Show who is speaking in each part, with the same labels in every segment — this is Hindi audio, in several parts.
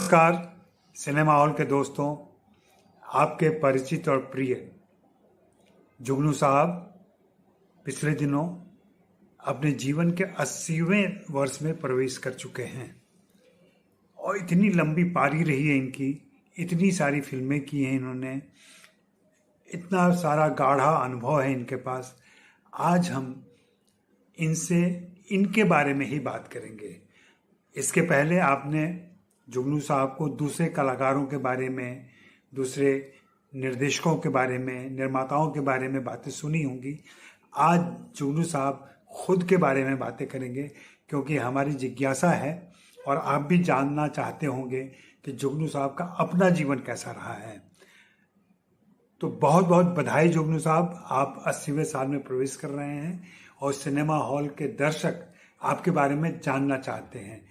Speaker 1: नमस्कार सिनेमा हॉल के दोस्तों, आपके परिचित और प्रिय जुगनू साहब पिछले दिनों अपने जीवन के 80वें वर्ष में प्रवेश कर चुके हैं और इतनी लंबी पारी रही है इनकी। इतनी सारी फिल्में की हैं इन्होंने, इतना सारा गाढ़ा अनुभव है इनके पास। आज हम इनसे इनके बारे में ही बात करेंगे। इसके पहले आपने जुगनू साहब को दूसरे कलाकारों के बारे में, दूसरे निर्देशकों के बारे में, निर्माताओं के बारे में बातें सुनी होंगी। आज जुगनू साहब खुद के बारे में बातें करेंगे क्योंकि हमारी जिज्ञासा है और आप भी जानना चाहते होंगे कि जुगनू साहब का अपना जीवन कैसा रहा है। तो बहुत बहुत बधाई जुगनू साहब, आप 80वें साल में प्रवेश कर रहे हैं और सिनेमा हॉल के दर्शक आपके बारे में जानना चाहते हैं।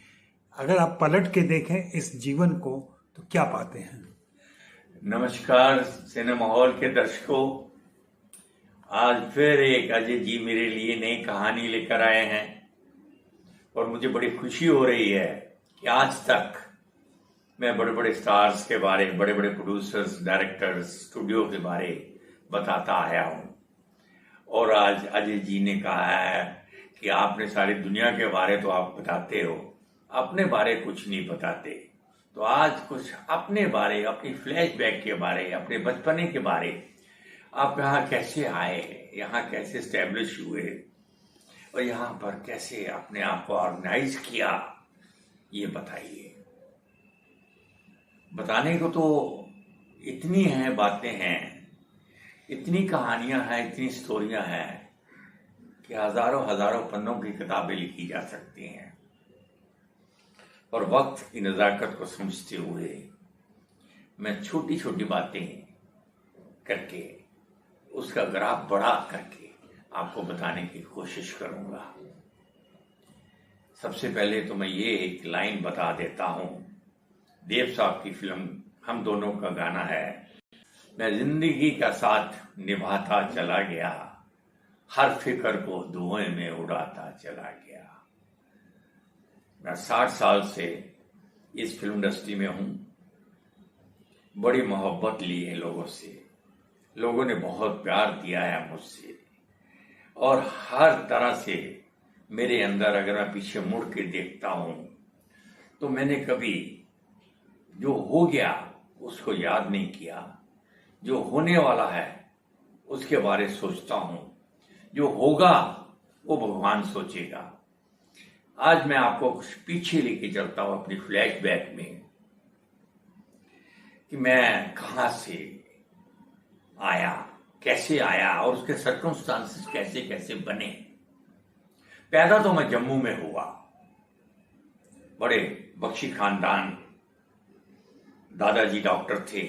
Speaker 1: अगर आप पलट के देखें इस जीवन को तो क्या पाते हैं?
Speaker 2: नमस्कार सिनेमा हॉल के दर्शकों, आज फिर एक अजय जी मेरे लिए नई कहानी लेकर आए हैं और मुझे बड़ी खुशी हो रही है कि आज तक मैं बड़े बड़े स्टार्स के बारे, बड़े बड़े प्रोड्यूसर्स, डायरेक्टर्स, स्टूडियो के बारे बताता आया हूं और आज अजय जी ने कहा है कि आपने सारी दुनिया के बारे तो आप बताते हो, अपने बारे कुछ नहीं बताते। तो आज कुछ अपने बारे, अपनी फ्लैशबैक के बारे, अपने बचपने के बारे, आप यहाँ कैसे आए, यहाँ कैसे स्टैब्लिश हुए और यहाँ पर कैसे अपने आप को ऑर्गेनाइज किया, ये बताइए। बताने को तो इतनी हैं बातें हैं, इतनी कहानियां हैं, इतनी स्टोरियां हैं कि हजारों हजारों पन्नों की किताबें लिखी जा सकती हैं। और वक्त की नज़ाकत को समझते हुए मैं छोटी छोटी बातें करके उसका ग्राफ बढ़ा करके आपको बताने की कोशिश करूंगा। सबसे पहले तो मैं ये एक लाइन बता देता हूं, देव साहब की फिल्म हम दोनों का गाना है, मैं जिंदगी का साथ निभाता चला गया, हर फिक्र को धुएं में उड़ाता चला गया। मैं 60 साल से इस फिल्म इंडस्ट्री में हूं, बड़ी मोहब्बत ली है लोगों से, लोगों ने बहुत प्यार दिया है मुझसे और हर तरह से मेरे अंदर अगर मैं पीछे मुड़ के देखता हूं तो मैंने कभी जो हो गया उसको याद नहीं किया, जो होने वाला है उसके बारे सोचता हूं, जो होगा वो भगवान सोचेगा। आज मैं आपको कुछ पीछे लेके चलता हूं अपनी फ्लैशबैक में कि मैं कहां से आया, कैसे आया और उसके सर्कमस्टांसेस कैसे कैसे बने। पैदा तो मैं जम्मू में हुआ, बड़े बख्शी खानदान, दादाजी डॉक्टर थे,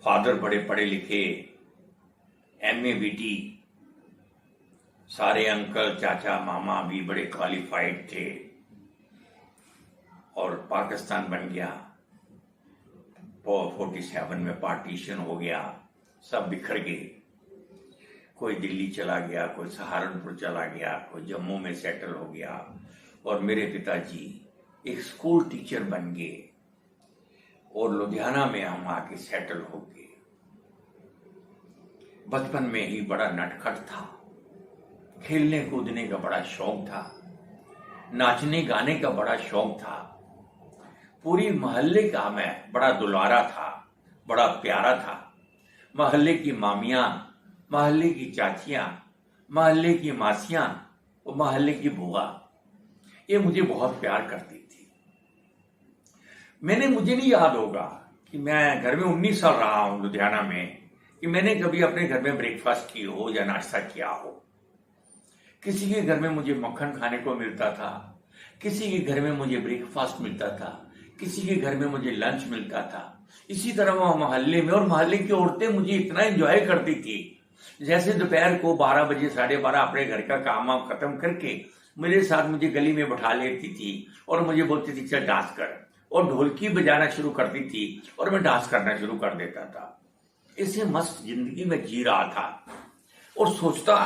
Speaker 2: फादर बड़े पढ़े लिखे, MA BD, सारे अंकल चाचा मामा भी बड़े क्वालिफाइड थे और पाकिस्तान बन गया। 47 में पार्टीशन हो गया, सब बिखर गए, कोई दिल्ली चला गया, कोई सहारनपुर चला गया, कोई जम्मू में सेटल हो गया और मेरे पिताजी एक स्कूल टीचर बन गए और लुधियाना में हम आके सेटल हो गए। बचपन में ही बड़ा नटखट था, खेलने कूदने का बड़ा शौक था, नाचने गाने का बड़ा शौक था, पूरी मोहल्ले का मैं बड़ा दुलारा था, बड़ा प्यारा था। मोहल्ले की मामियां, मोहल्ले की चाचियां, मोहल्ले की मासियां और मोहल्ले की बुआ, ये मुझे बहुत प्यार करती थी। मुझे नहीं याद होगा कि मैं घर में 19 साल रहा हूं लुधियाना में कि मैंने कभी अपने घर में ब्रेकफास्ट की हो या नाश्ता किया हो। किसी के घर में मुझे मक्खन खाने को मिलता था, किसी के घर में मुझे ब्रेकफास्ट मिलता था, किसी के घर में मुझे लंच मिलता था। इसी तरह वह मोहल्ले में, और मोहल्ले की औरतें मुझे इतना एंजॉय करती थी, जैसे दोपहर को 12 बजे 12:30 अपने घर का काम खत्म करके मेरे साथ मुझे गली में बैठा लेती थी और मुझे बोलती थी चल डांस कर, और ढोलकी बजाना शुरू करती थी और मैं डांस करना शुरू कर देता था। इसे मस्त जिंदगी में जी रहा था और सोचता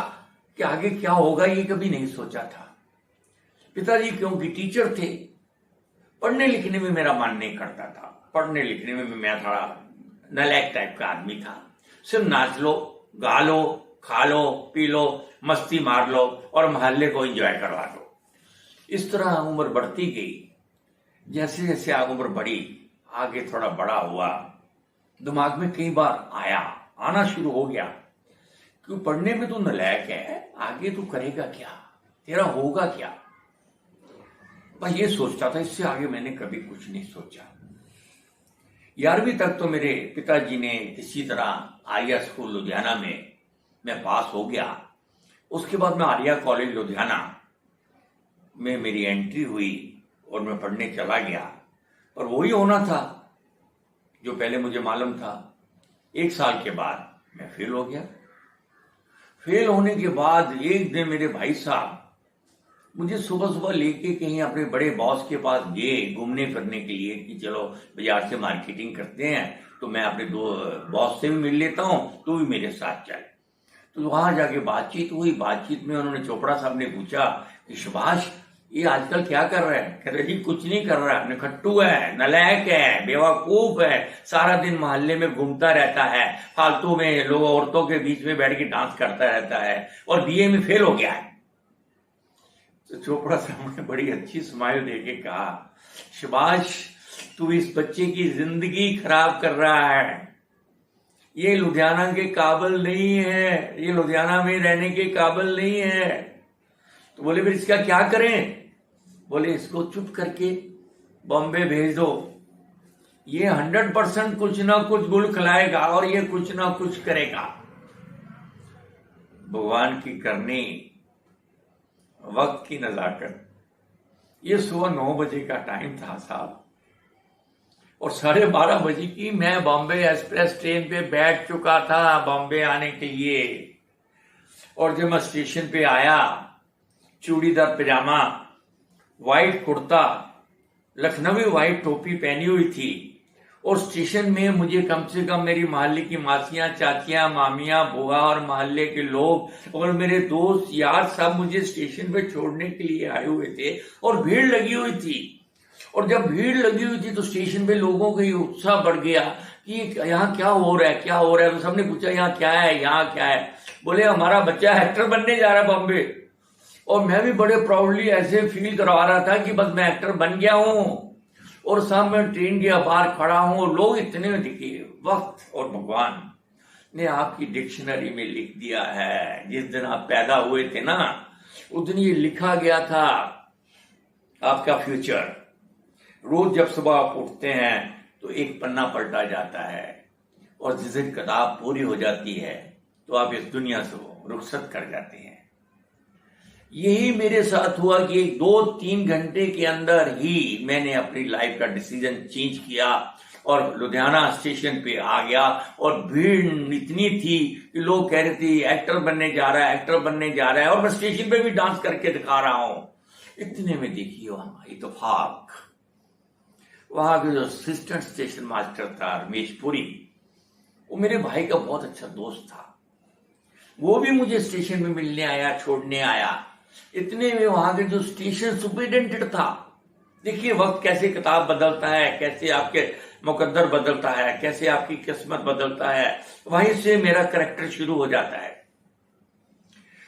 Speaker 2: कि आगे क्या होगा ये कभी नहीं सोचा था। पिताजी क्योंकि टीचर थे, पढ़ने लिखने में मेरा मन नहीं करता था। पढ़ने लिखने में मैं थोड़ा नालायक टाइप का आदमी था। सिर्फ नाच लो, गा लो, खा लो, पी लो, मस्ती मार लो और मोहल्ले को एंजॉय करवा दो। इस तरह उम्र बढ़ती गई। जैसे जैसे उम्र बढ़ी, आगे थोड़ा बड़ा हुआ, दिमाग में कई बार आना शुरू हो गया, क्यों पढ़ने में तू नालायक है, आगे तू करेगा क्या, तेरा होगा क्या। बस ये सोचता था, इससे आगे मैंने कभी कुछ नहीं सोचा। 11वीं तक तो मेरे पिताजी ने किसी तरह आर्या स्कूल लुधियाना में मैं पास हो गया। उसके बाद मैं आर्या कॉलेज लुधियाना में मेरी एंट्री हुई और मैं पढ़ने चला गया। और वही होना था जो पहले मुझे मालूम था। 1 साल के बाद मैं फेल हो गया। फेल होने के बाद एक दिन मेरे भाई साहब मुझे सुबह सुबह लेके कहीं अपने बड़े बॉस के पास गए घूमने फिरने के लिए कि चलो बाजार से मार्केटिंग करते हैं, तो मैं अपने दो बॉस से भी मिल लेता हूं, तू भी मेरे साथ चल। तो वहां जाके बातचीत हुई। बातचीत में उन्होंने, चोपड़ा साहब ने पूछा कि सुभाष ये आजकल क्या कर रहा है? कह रहे जी कुछ नहीं कर रहा, नखट्टू है, नालायक है, बेवकूफ है, सारा दिन मोहल्ले में घूमता रहता है, फालतू में लोग औरतों के बीच में बैठ के डांस करता रहता है और बीए में फेल हो गया है। तो चोपड़ा साहब ने बड़ी अच्छी स्माइल देके कहा, सुभाष तू इस बच्चे की जिंदगी खराब कर रहा है, ये लुधियाना के काबिल नहीं है, ये लुधियाना में रहने के काबिल नहीं है। तो बोले फिर इसका क्या करें? बोले इसको चुप करके बॉम्बे भेज दो, ये 100% कुछ ना कुछ गुल खिलाएगा और ये कुछ ना कुछ करेगा। भगवान की करनी, वक्त की नजाकत। ये सुबह 9 बजे का टाइम था साहब, और 12:30 बजे की मैं बॉम्बे एक्सप्रेस ट्रेन पे बैठ चुका था बॉम्बे आने के लिए। और जब मैं स्टेशन पे आया, चूड़ीदार पजामा, व्हाइट कुर्ता, लखनवी व्हाइट टोपी पहनी हुई थी, और स्टेशन में मुझे कम से कम मेरी मोहल्ले की मासियां, चाचियां, मामियां, बुआ और मोहल्ले के लोग और मेरे दोस्त यार सब मुझे स्टेशन पे छोड़ने के लिए आए हुए थे और भीड़ लगी हुई थी। और जब भीड़ लगी हुई थी तो स्टेशन पे लोगों का उत्साह बढ़ गया कि यहाँ क्या हो रहा है, क्या हो रहा है। तो सबने पूछा यहाँ क्या है, यहाँ क्या है? बोले हमारा बच्चा एक्टर बनने जा रहा है बॉम्बे। और मैं भी बड़े प्राउडली ऐसे फील करवा रहा था कि बस मैं एक्टर बन गया हूं, और साहब मैं ट्रेन के बाहर खड़ा हूं। लोग इतने में दिखे, वक्त और भगवान ने आपकी डिक्शनरी में लिख दिया है। जिस दिन आप पैदा हुए थे ना, उस दिन ये लिखा गया था आपका फ्यूचर। रोज जब सुबह आप उठते हैं तो एक पन्ना पलटा जाता है, और जिस दिन किताब पूरी हो जाती है तो आप इस दुनिया से रुखसत कर जाते हैं। यही मेरे साथ हुआ कि 2-3 घंटे के अंदर ही मैंने अपनी लाइफ का डिसीजन चेंज किया और लुधियाना स्टेशन पे आ गया। और भीड़ इतनी थी कि लोग कह रहे थे एक्टर बनने जा रहा है, एक्टर बनने जा रहा है, और मैं स्टेशन पे भी डांस करके दिखा रहा हूं। इतने में देखिए वहां इत्तेफाक, वहां के जो असिस्टेंट स्टेशन मास्टर था रमेश पुरी, वो मेरे भाई का बहुत अच्छा दोस्त था। वो भी मुझे स्टेशन में मिलने आया, छोड़ने आया। इतने में वहां के जो स्टेशन सुपरिटेंडेंट था, देखिए वक्त कैसे किताब बदलता है, कैसे आपके मुकद्दर बदलता है, कैसे आपकी किस्मत बदलता है। वहीं से मेरा कैरेक्टर शुरू हो जाता है।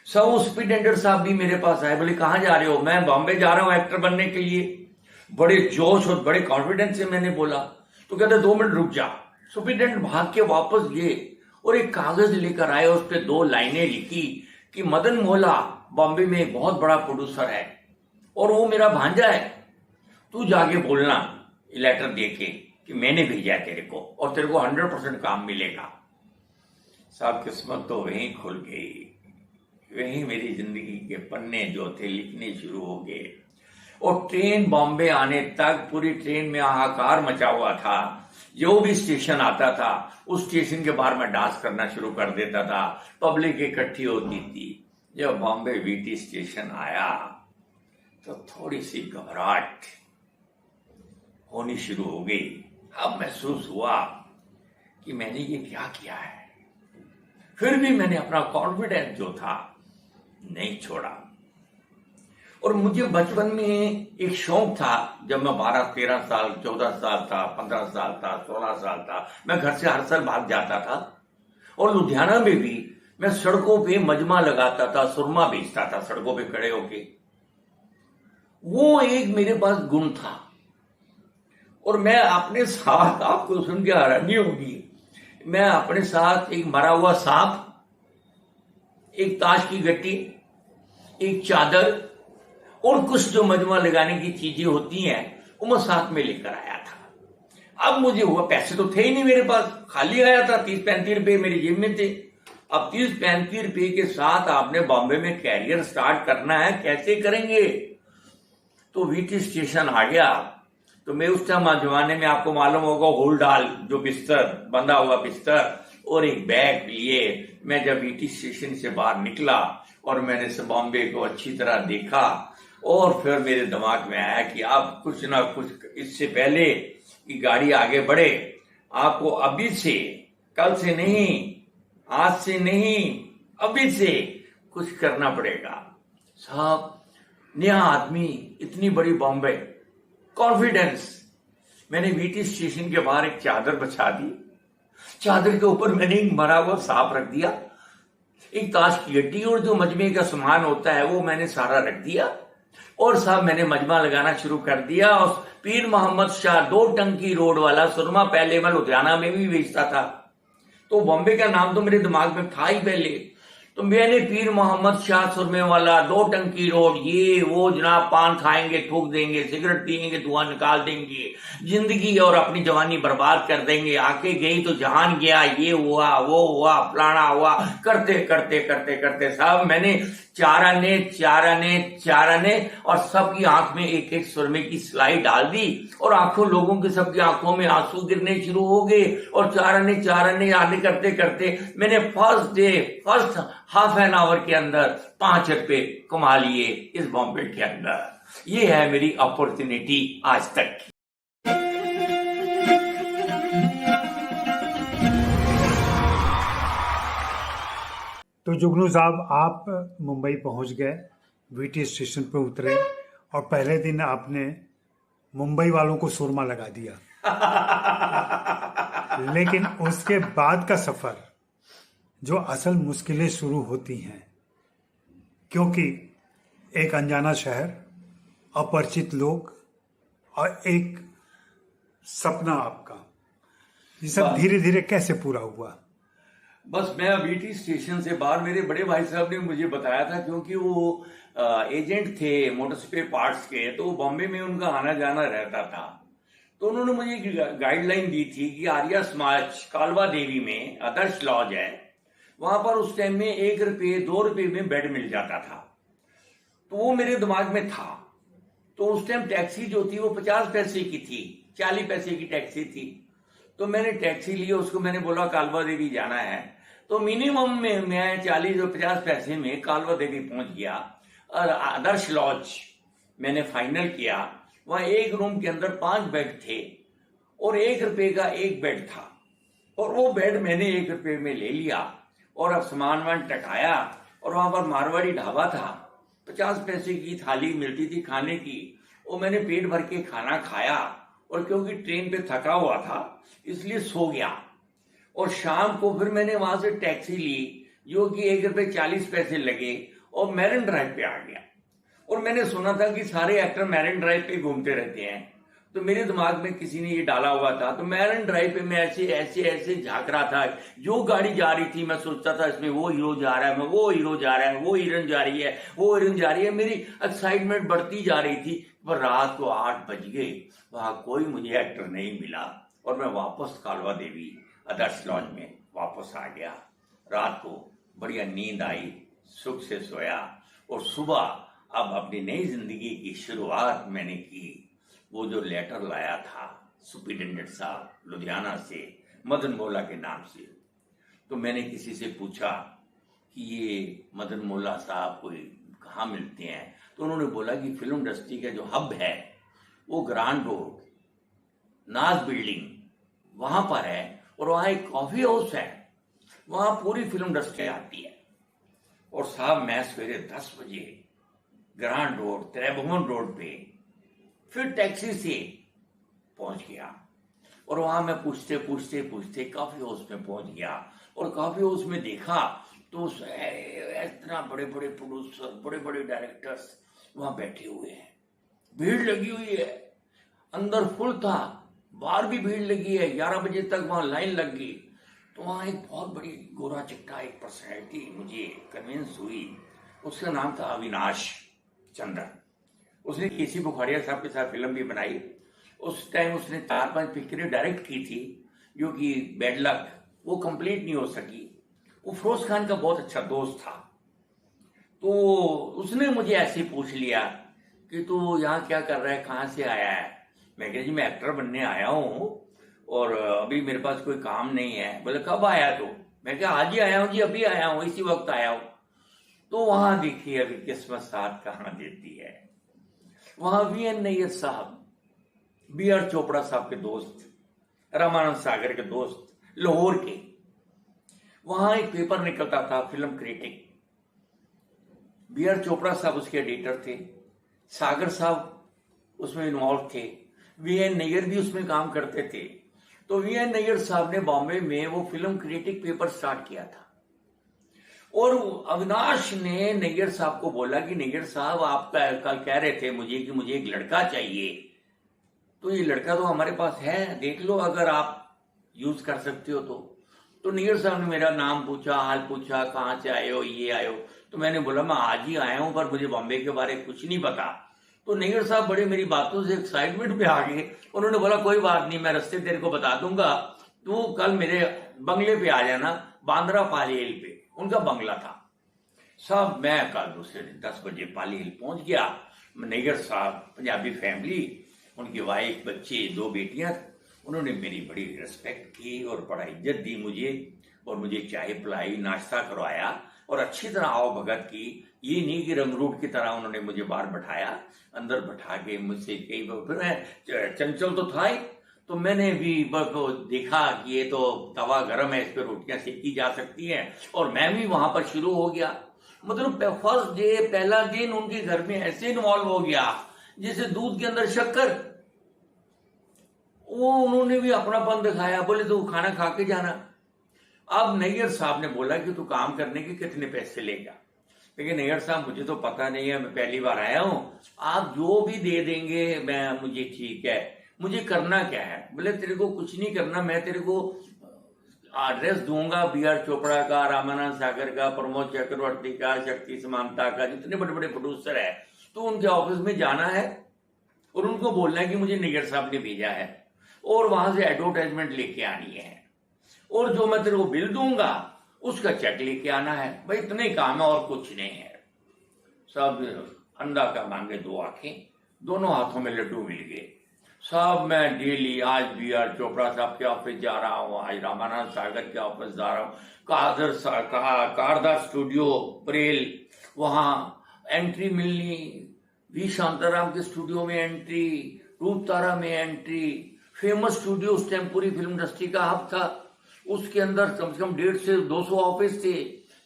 Speaker 2: सब सुपरिटेंडेंट साहब भी मेरे पास आए, बोले कहां जा रहे हो? मैं बॉम्बे जा रहा हूं एक्टर बनने के लिए। बड़े जोश और बड़े कॉन्फिडेंस से मैंने बोला। तो कहते 2 मिनट रुक जा। सुपरिटेंडेंट भाग के वापस गए और एक कागज लेकर आए, उस पर 2 लाइनें लिखी कि मदन मोहला बॉम्बे में एक बहुत बड़ा प्रोड्यूसर है और वो मेरा भांजा है, तू जाके बोलना लेटर देके कि मैंने भेजा है तेरे को और तेरे को 100% काम मिलेगा। साहब किस्मत तो वहीं खुल गई, वहीं मेरी जिंदगी के पन्ने जो थे लिखने शुरू हो गए। और ट्रेन बॉम्बे आने तक पूरी ट्रेन में हाहाकार मचा हुआ था। जो भी स्टेशन आता था उस स्टेशन के बाहर मैं डांस करना शुरू कर देता था, पब्लिक इकट्ठी होती थी। जब बॉम्बे वीटी स्टेशन आया तो थोड़ी सी घबराहट होनी शुरू हो गई। अब महसूस हुआ कि मैंने ये क्या किया है। फिर भी मैंने अपना कॉन्फिडेंस जो था नहीं छोड़ा। और मुझे बचपन में एक शौक था, जब मैं 12-13 साल, 14 साल था, 15 साल था, 16 साल था, मैं घर से हर साल भाग जाता था। और लुधियाना में भी मैं सड़कों पे मजमा लगाता था, सुरमा बेचता था सड़कों पे खड़े होके। वो एक मेरे पास गुण था। और मैं अपने साथ, आपको सुन के हैरानी होगी, मैं अपने साथ एक मरा हुआ सांप, एक ताश की गट्टी, एक चादर और कुछ जो मजमा लगाने की चीजें होती हैं वो मैं साथ में लेकर आया था। अब मुझे हुआ, पैसे तो थे ही नहीं मेरे पास, खाली आया था, 30-35 रुपए मेरी जेब में थे। अब 30-35 रुपए के साथ आपने बॉम्बे में कैरियर स्टार्ट करना है, कैसे करेंगे? तो वीटी स्टेशन आ गया। तो मैं उस टाइम जमाने में, आपको मालूम होगा, होल्डाल जो बिस्तर, बंधा हुआ बिस्तर और एक बैग लिए मैं जब वीटी स्टेशन से बाहर निकला और मैंने से बॉम्बे को अच्छी तरह देखा, और फिर मेरे दिमाग में आया कि अब कुछ ना कुछ, इससे पहले कि गाड़ी आगे बढ़े, आपको अभी से, कल से नहीं, आज से नहीं, अभी से कुछ करना पड़ेगा। साहब, नया आदमी, इतनी बड़ी बॉम्बे, कॉन्फिडेंस। मैंने वीटी स्टेशन के बाहर एक चादर बिछा दी, चादर के ऊपर मैंने एक मरा हुआ सांप रख दिया, एक ताश की गड्डी और जो मजमे का सामान होता है वो मैंने सारा रख दिया। और साहब मैंने मजमा लगाना शुरू कर दिया। और पीर मोहम्मद शाह 2 टंकी रोड वाला सुरमा पहले मैं लुधियाना में भी बेचता था, तो बॉम्बे का नाम तो मेरे दिमाग में था ही पहले। तो मैंने पीर मोहम्मद शाह सुरमे वाला 2 टंकी रोड, ये वो जनाब, पान खाएंगे, थूक देंगे, सिगरेट पिएंगे, धुआं निकाल देंगे, जिंदगी और अपनी जवानी बर्बाद कर देंगे, आके गई तो जहान गया, ये हुआ, वो हुआ, फलाना हुआ, करते करते करते करते साहब मैंने 4 आने 4 आने 4 आने और सबकी आंख में एक एक सुरमे की सिलाई डाल दी, और आंखों लोगों के, सबकी आंखों में आंसू गिरने शुरू हो गए। और 4 आने आने करते करते मैंने फर्स्ट हाफ एन आवर के अंदर 5 रुपए कमा लिए इस बॉम्बे के अंदर। ये है मेरी अपॉर्चुनिटी आज तक की।
Speaker 1: तो जुगनू साहब, आप मुंबई पहुंच गए, वीटी स्टेशन पे उतरे और पहले दिन आपने मुंबई वालों को सुरमा लगा दिया। लेकिन उसके बाद का सफर, जो असल मुश्किलें शुरू होती हैं, क्योंकि एक अनजाना शहर, अपरिचित लोग और एक सपना आपका, ये सब धीरे धीरे कैसे पूरा हुआ?
Speaker 2: बस मैं वीटी स्टेशन से बाहर, मेरे बड़े भाई साहब ने मुझे बताया था, क्योंकि वो एजेंट थे मोटर स्पेयर पार्ट्स के, तो बॉम्बे में उनका आना जाना रहता था। तो उन्होंने मुझे एक गाइडलाइन दी थी कि आर्या समाज कालवा देवी में आदर्श लॉज है, वहां पर उस टाइम में 1 रुपये 2 रुपये में बेड मिल जाता था। तो वो मेरे दिमाग में था। तो उस टाइम टैक्सी जो थी वो 50 पैसे की थी, 40 पैसे की टैक्सी थी। तो मैंने टैक्सी ली, उसको मैंने बोला कालवा देवी जाना है। तो मिनिमम में मैं 40 और 50 पैसे में कालवा देवी पहुंच गया और आदर्श लॉज मैंने फाइनल किया। वहां एक रूम के अंदर 5 बेड थे और 1 रुपये का एक बेड था, और वो बेड मैंने 1 रुपये में ले लिया और अब सामान वान टकाया। और वहां पर मारवाड़ी ढाबा था, 50 पैसे की थाली मिलती थी खाने की, वो मैंने पेट भर के खाना खाया। और क्योंकि ट्रेन पे थका हुआ था इसलिए सो गया। और शाम को फिर मैंने वहां से टैक्सी ली, जो कि 1 रुपये 40 पैसे लगे, और मैरिन ड्राइव पे आ गया। और मैंने सुना था कि सारे एक्टर मैरिन ड्राइव पे घूमते रहते हैं, तो मेरे दिमाग में किसी ने ये डाला हुआ था। तो मैरिन ड्राइव पे मैं ऐसे ऐसे ऐसे झांक रहा था, जो गाड़ी जा रही थी मैं सोचता था इसमें वो हीरो जा रहा है, मैं वो हीरो जा रहा है, वो हीरोइन जा रही है, वो हीरोइन जा रही है। मेरी एक्साइटमेंट बढ़ती जा रही थी। पर रात को 8 बज गए, वहां कोई मुझे एक्टर नहीं मिला और मैं वापस कालवा देवी आदर्श लॉज में वापस आ गया। रात को बढ़िया नींद आई, सुख से सोया, और सुबह अब अपनी नई जिंदगी की शुरुआत मैंने की। वो जो लेटर लाया था सुपरिटेंडेंट साहब लुधियाना से, मदन मोला के नाम से, तो मैंने किसी से पूछा कि ये मदन मोला साहब कोई कहाँ मिलते हैं। तो उन्होंने बोला कि फिल्म इंडस्ट्री का जो हब है वो ग्रांड रोड, नाज बिल्डिंग, वहां पर है, और वहां एक कॉफी हाउस है, वहां पूरी फिल्म इंडस्ट्री आती है। और साहब मैं सवेरे 10 बजे ग्रांड रोड, त्रिभुवन रोड पे, फिर टैक्सी से पहुंच गया। और वहां मैं पूछते पूछते पूछते कॉफी हाउस में पहुंच गया। और कॉफी हाउस में देखा तो इतना बड़े बड़े प्रोड्यूसर, बड़े बड़े डायरेक्टर्स वहां बैठे हुए हैं, भीड़ लगी हुई है, अंदर फुल था, बाहर भी भीड़ लगी है, 11 बजे तक वहां लाइन लग गई। तो वहां एक बहुत बड़ी गोरा चिट्टा एक पर्सनैलिटी मुझे कन्विंस हुई, उसका नाम था अविनाश चंद्र। उसने केसी बुखारिया साहब के साथ फिल्म भी बनाई। उस टाइम उसने 4-5 पिक्चरें डायरेक्ट की थी, जो कि बैड लक वो कंप्लीट नहीं हो सकी। वो फिरोज खान का बहुत अच्छा दोस्त था। तो उसने मुझे ऐसे ही पूछ लिया कि तू यहाँ क्या कर रहा है, कहाँ से आया है। मैं कहा जी मैं एक्टर बनने आया हूँ और अभी मेरे पास कोई काम नहीं है। बोले कब आया तू? मैं कहा आज ही आया हूँ जी, अभी आया हूँ, इसी वक्त आया हूँ। तो वहां देखिए अभी किस्मत साथ कहाँ देती है। वहां वीएन नैयर साहब, बी.आर. चोपड़ा साहब के दोस्त, रामानंद सागर के दोस्त, लाहौर के। वहां एक पेपर निकलता था, फिल्म क्रिटिक। बी.आर. चोपड़ा साहब उसके एडिटर थे, सागर साहब उसमें इन्वॉल्व थे, वीएन नैयर भी उसमें काम करते थे। तो वीएन नैयर साहब ने बॉम्बे में वो फिल्म क्रिटिक पेपर स्टार्ट किया था। और अविनाश ने नैयर साहब को बोला कि नैयर साहब आप कल कह रहे थे मुझे कि मुझे एक लड़का चाहिए, तो ये लड़का तो हमारे पास है, देख लो अगर आप यूज कर सकते हो तो नैयर साहब ने मेरा नाम पूछा, हाल पूछा, कहाँ से आए हो, ये आए हो। तो मैंने बोला मैं आज ही आया हूं पर मुझे बॉम्बे के बारे में कुछ नहीं पता। तो नैयर साहब बड़े मेरी बातों से एक्साइटमेंट पे आ गए। उन्होंने बोला कोई बात नहीं, मैं रास्ते तेरे को बता दूंगा, तू कल मेरे बंगले पे आ जाना, बांद्रा पाली हिल पे उनका बंगला था। साहब मैं कल दूसरे दिन 10 बजे पाली हिल पहुंच गया। नैयर साहब पंजाबी फैमिली, उनकी वाइफ, बच्चे, 2 बेटियां, उन्होंने मेरी बड़ी रिस्पेक्ट की और बड़ा इज्जत दी मुझे, और मुझे चाय पिलाई, नाश्ता करवाया और अच्छी तरह आओ भगत की। ये नहीं कि रंगरूट की तरह उन्होंने मुझे बाहर बैठाया, अंदर बैठा के मुझसे कई फिर मैं चंचल तो था ही, तो मैंने भी देखा कि ये तो तवा गर्म है, इस पर रोटियां सेकी जा सकती हैं, और मैं भी वहां पर शुरू हो गया। मतलब फर्स्ट डे, पहला दिन उनके घर में ऐसे इन्वॉल्व हो गया जैसे दूध के अंदर शक्कर। वो उन्होंने भी अपनापन दिखाया, बोले तू खाना खा के जाना। अब नैयर साहब ने बोला कि तू काम करने के कितने पैसे लेगा। लेकिन नैयर साहब मुझे तो पता नहीं है, मैं पहली बार आया हूं, आप जो भी दे देंगे मैं मुझे ठीक है, मुझे करना क्या है। बोले तेरे को कुछ नहीं करना, मैं तेरे को एड्रेस दूंगा बी.आर. चोपड़ा का, रामानंद सागर का, प्रमोद चक्रवर्ती का, शक्ति समानता का, जितने बड़े बड़े प्रोड्यूसर है, तो उनके ऑफिस में जाना है और उनको बोलना है कि मुझे नैयर साहब ने भेजा है, और वहां से एडवर्टाइजमेंट लेके आनी है, और जो मैं तेरे को बिल दूंगा उसका चेक लेके आना है। भाई इतने ही काम है और कुछ नहीं है। सब अंधा का मांगे 2 आंखें, दोनों हाथों में लड्डू मिल गए। साहब मैं डेली आज बी.आर. चोपड़ा साहब के ऑफिस जा रहा हूँ, आज रामानंद सागर के ऑफिस जा रहा हूँ, कारदार स्टूडियो परेल, वहां एंट्री मिलनी, वी शांताराम के स्टूडियो में एंट्री, रूप तारा में एंट्री, फेमस स्टूडियो उस टाइम पूरी फिल्म इंडस्ट्री का हब था, उसके अंदर कम से कम 150 से 200 ऑफिस थे।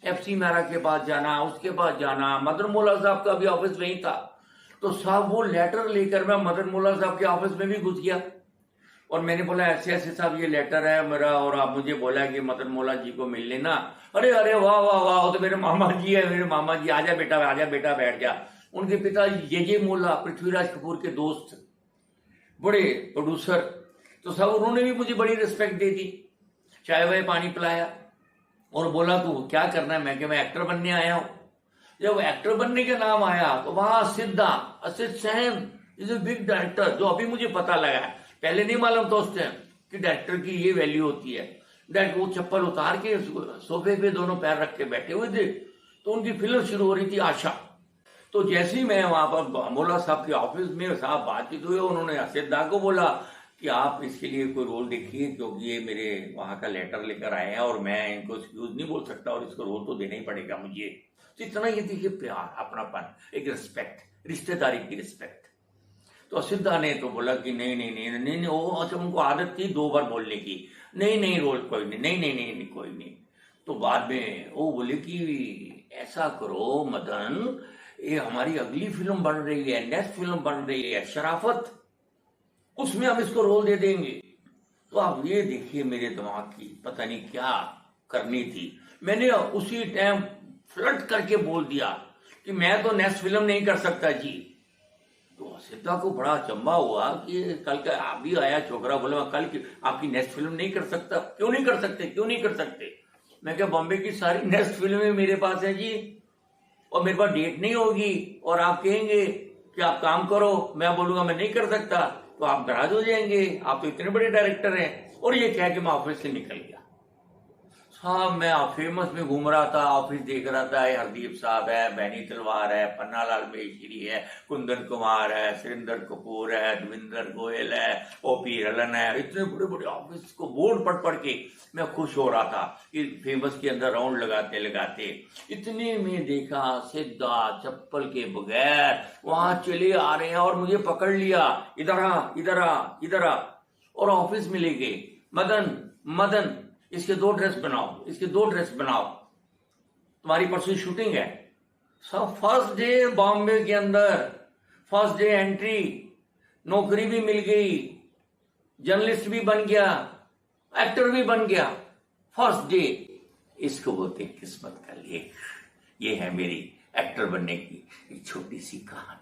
Speaker 2: एफसी मेरा के पास जाना, उसके पास जाना, मदन मोला साहब का भी ऑफिस वहीं था। तो साहब वो लेटर लेकर मैं मदन मोला साहब के ऑफिस में भी घुस गया, और मैंने बोला ऐसे ऐसे साहब ये लेटर है मेरा, और आप मुझे बोला कि मदन मोला जी को मिल लेना। अरे अरे वाह वाह वाह, तो मेरे मामा जी है, मेरे मामा जी, आजा बेटा बैठ जा। उनके पिता जे मोला पृथ्वीराज कपूर के दोस्त, बड़े प्रोड्यूसर, तो साहब उन्होंने भी मुझे बड़ी रिस्पेक्ट दे दी, चाय वाय पानी पिलाया, और बोला तू क्या करना है। मैं कि मैं एक्टर बनने आया हूं। जब एक्टर बनने का नाम आया तो वहां असित सहन इज ए बिग डायरेक्टर, जो अभी मुझे पता लगा है, पहले नहीं मालूम था उस टाइम कि डायरेक्टर की ये वैल्यू होती है। डायरेक्टर वो चप्पल उतार के सोफे पे दोनों पैर रख के बैठे हुए थे, तो उनकी फिल्म शुरू हो रही थी आशा। तो जैसे ही मैं वहां पर मोला साहब के ऑफिस में साहब बातचीत हुई, उन्होंने असित दा को बोला कि आप इसके लिए कोई रोल देखिए, क्योंकि ये मेरे वहां का लेटर लेकर आए हैं और मैं इनको एक्सक्यूज नहीं बोल सकता, और इसको रोल तो देना ही पड़ेगा मुझे। तो इतना ये देखिए प्यार, अपनापन, एक रिस्पेक्ट, रिश्तेदारी की रिस्पेक्ट। तो असिद्धा ने तो बोला कि नहीं नहीं नहीं नहीं नहीं, वो अच्छा उनको आदत थी 2 बार बोलने की, नहीं नहीं रोल कोई नहीं, नहीं नहीं नहीं, नहीं कोई नहीं। तो बाद में वो बोले कि ऐसा करो मदन, ये हमारी अगली फिल्म बन रही है, नेक्स्ट फिल्म बन रही है शराफत, उसमें हम इसको रोल दे देंगे। तो आप ये देखिए मेरे दिमाग की पता नहीं क्या करनी थी। मैंने उसी टाइम फ्लर्ट करके बोल दिया कि मैं तो नेक्स्ट फिल्म नहीं कर सकता जी। तो सीता को बड़ा अचंभा हुआ कि कल का आप भी आया छोकरा, बोला मैं कल की आपकी नेक्स्ट फिल्म नहीं कर सकता। क्यों नहीं कर सकते, क्यों नहीं कर सकते? मैं क्या, बॉम्बे की सारी नेक्स्ट फिल्में मेरे पास है जी, और मेरे पास डेट नहीं होगी और आप कहेंगे कि आप काम करो, मैं बोलूंगा मैं नहीं कर सकता, तो आप नाराज हो जाएंगे, आप तो इतने बड़े डायरेक्टर हैं। और ये कह के मैं ऑफिस से निकल गया। साहब मैं फेमस में घूम रहा था, ऑफिस देख रहा था, हरदीप साहब है, बैनी तलवार है, पन्नालाल महेश्वरी है, कुंदन कुमार है, सुरेंद्र कपूर है, देवेंद्र गोयल है, ओपी रलन है, इतने बड़े बड़े ऑफिस को बोर्ड पढ़ के मैं खुश हो रहा था कि फेमस के अंदर राउंड लगाते लगाते इतने में देखा सीधा चप्पल के बगैर वहां चले आ रहे हैं और मुझे पकड़ लिया, इधर आ इधर आ इधर आ, और ऑफिस में ले गए। मदन मदन इसके 2 ड्रेस बनाओ, इसके 2 ड्रेस बनाओ, तुम्हारी परसों शूटिंग है। सब फर्स्ट डे बॉम्बे के अंदर, फर्स्ट डे एंट्री, नौकरी भी मिल गई, जर्नलिस्ट भी बन गया, एक्टर भी बन गया, फर्स्ट डे। इसको बोलते किस्मत का लेख। ये है मेरी एक्टर बनने की एक छोटी सी कहानी।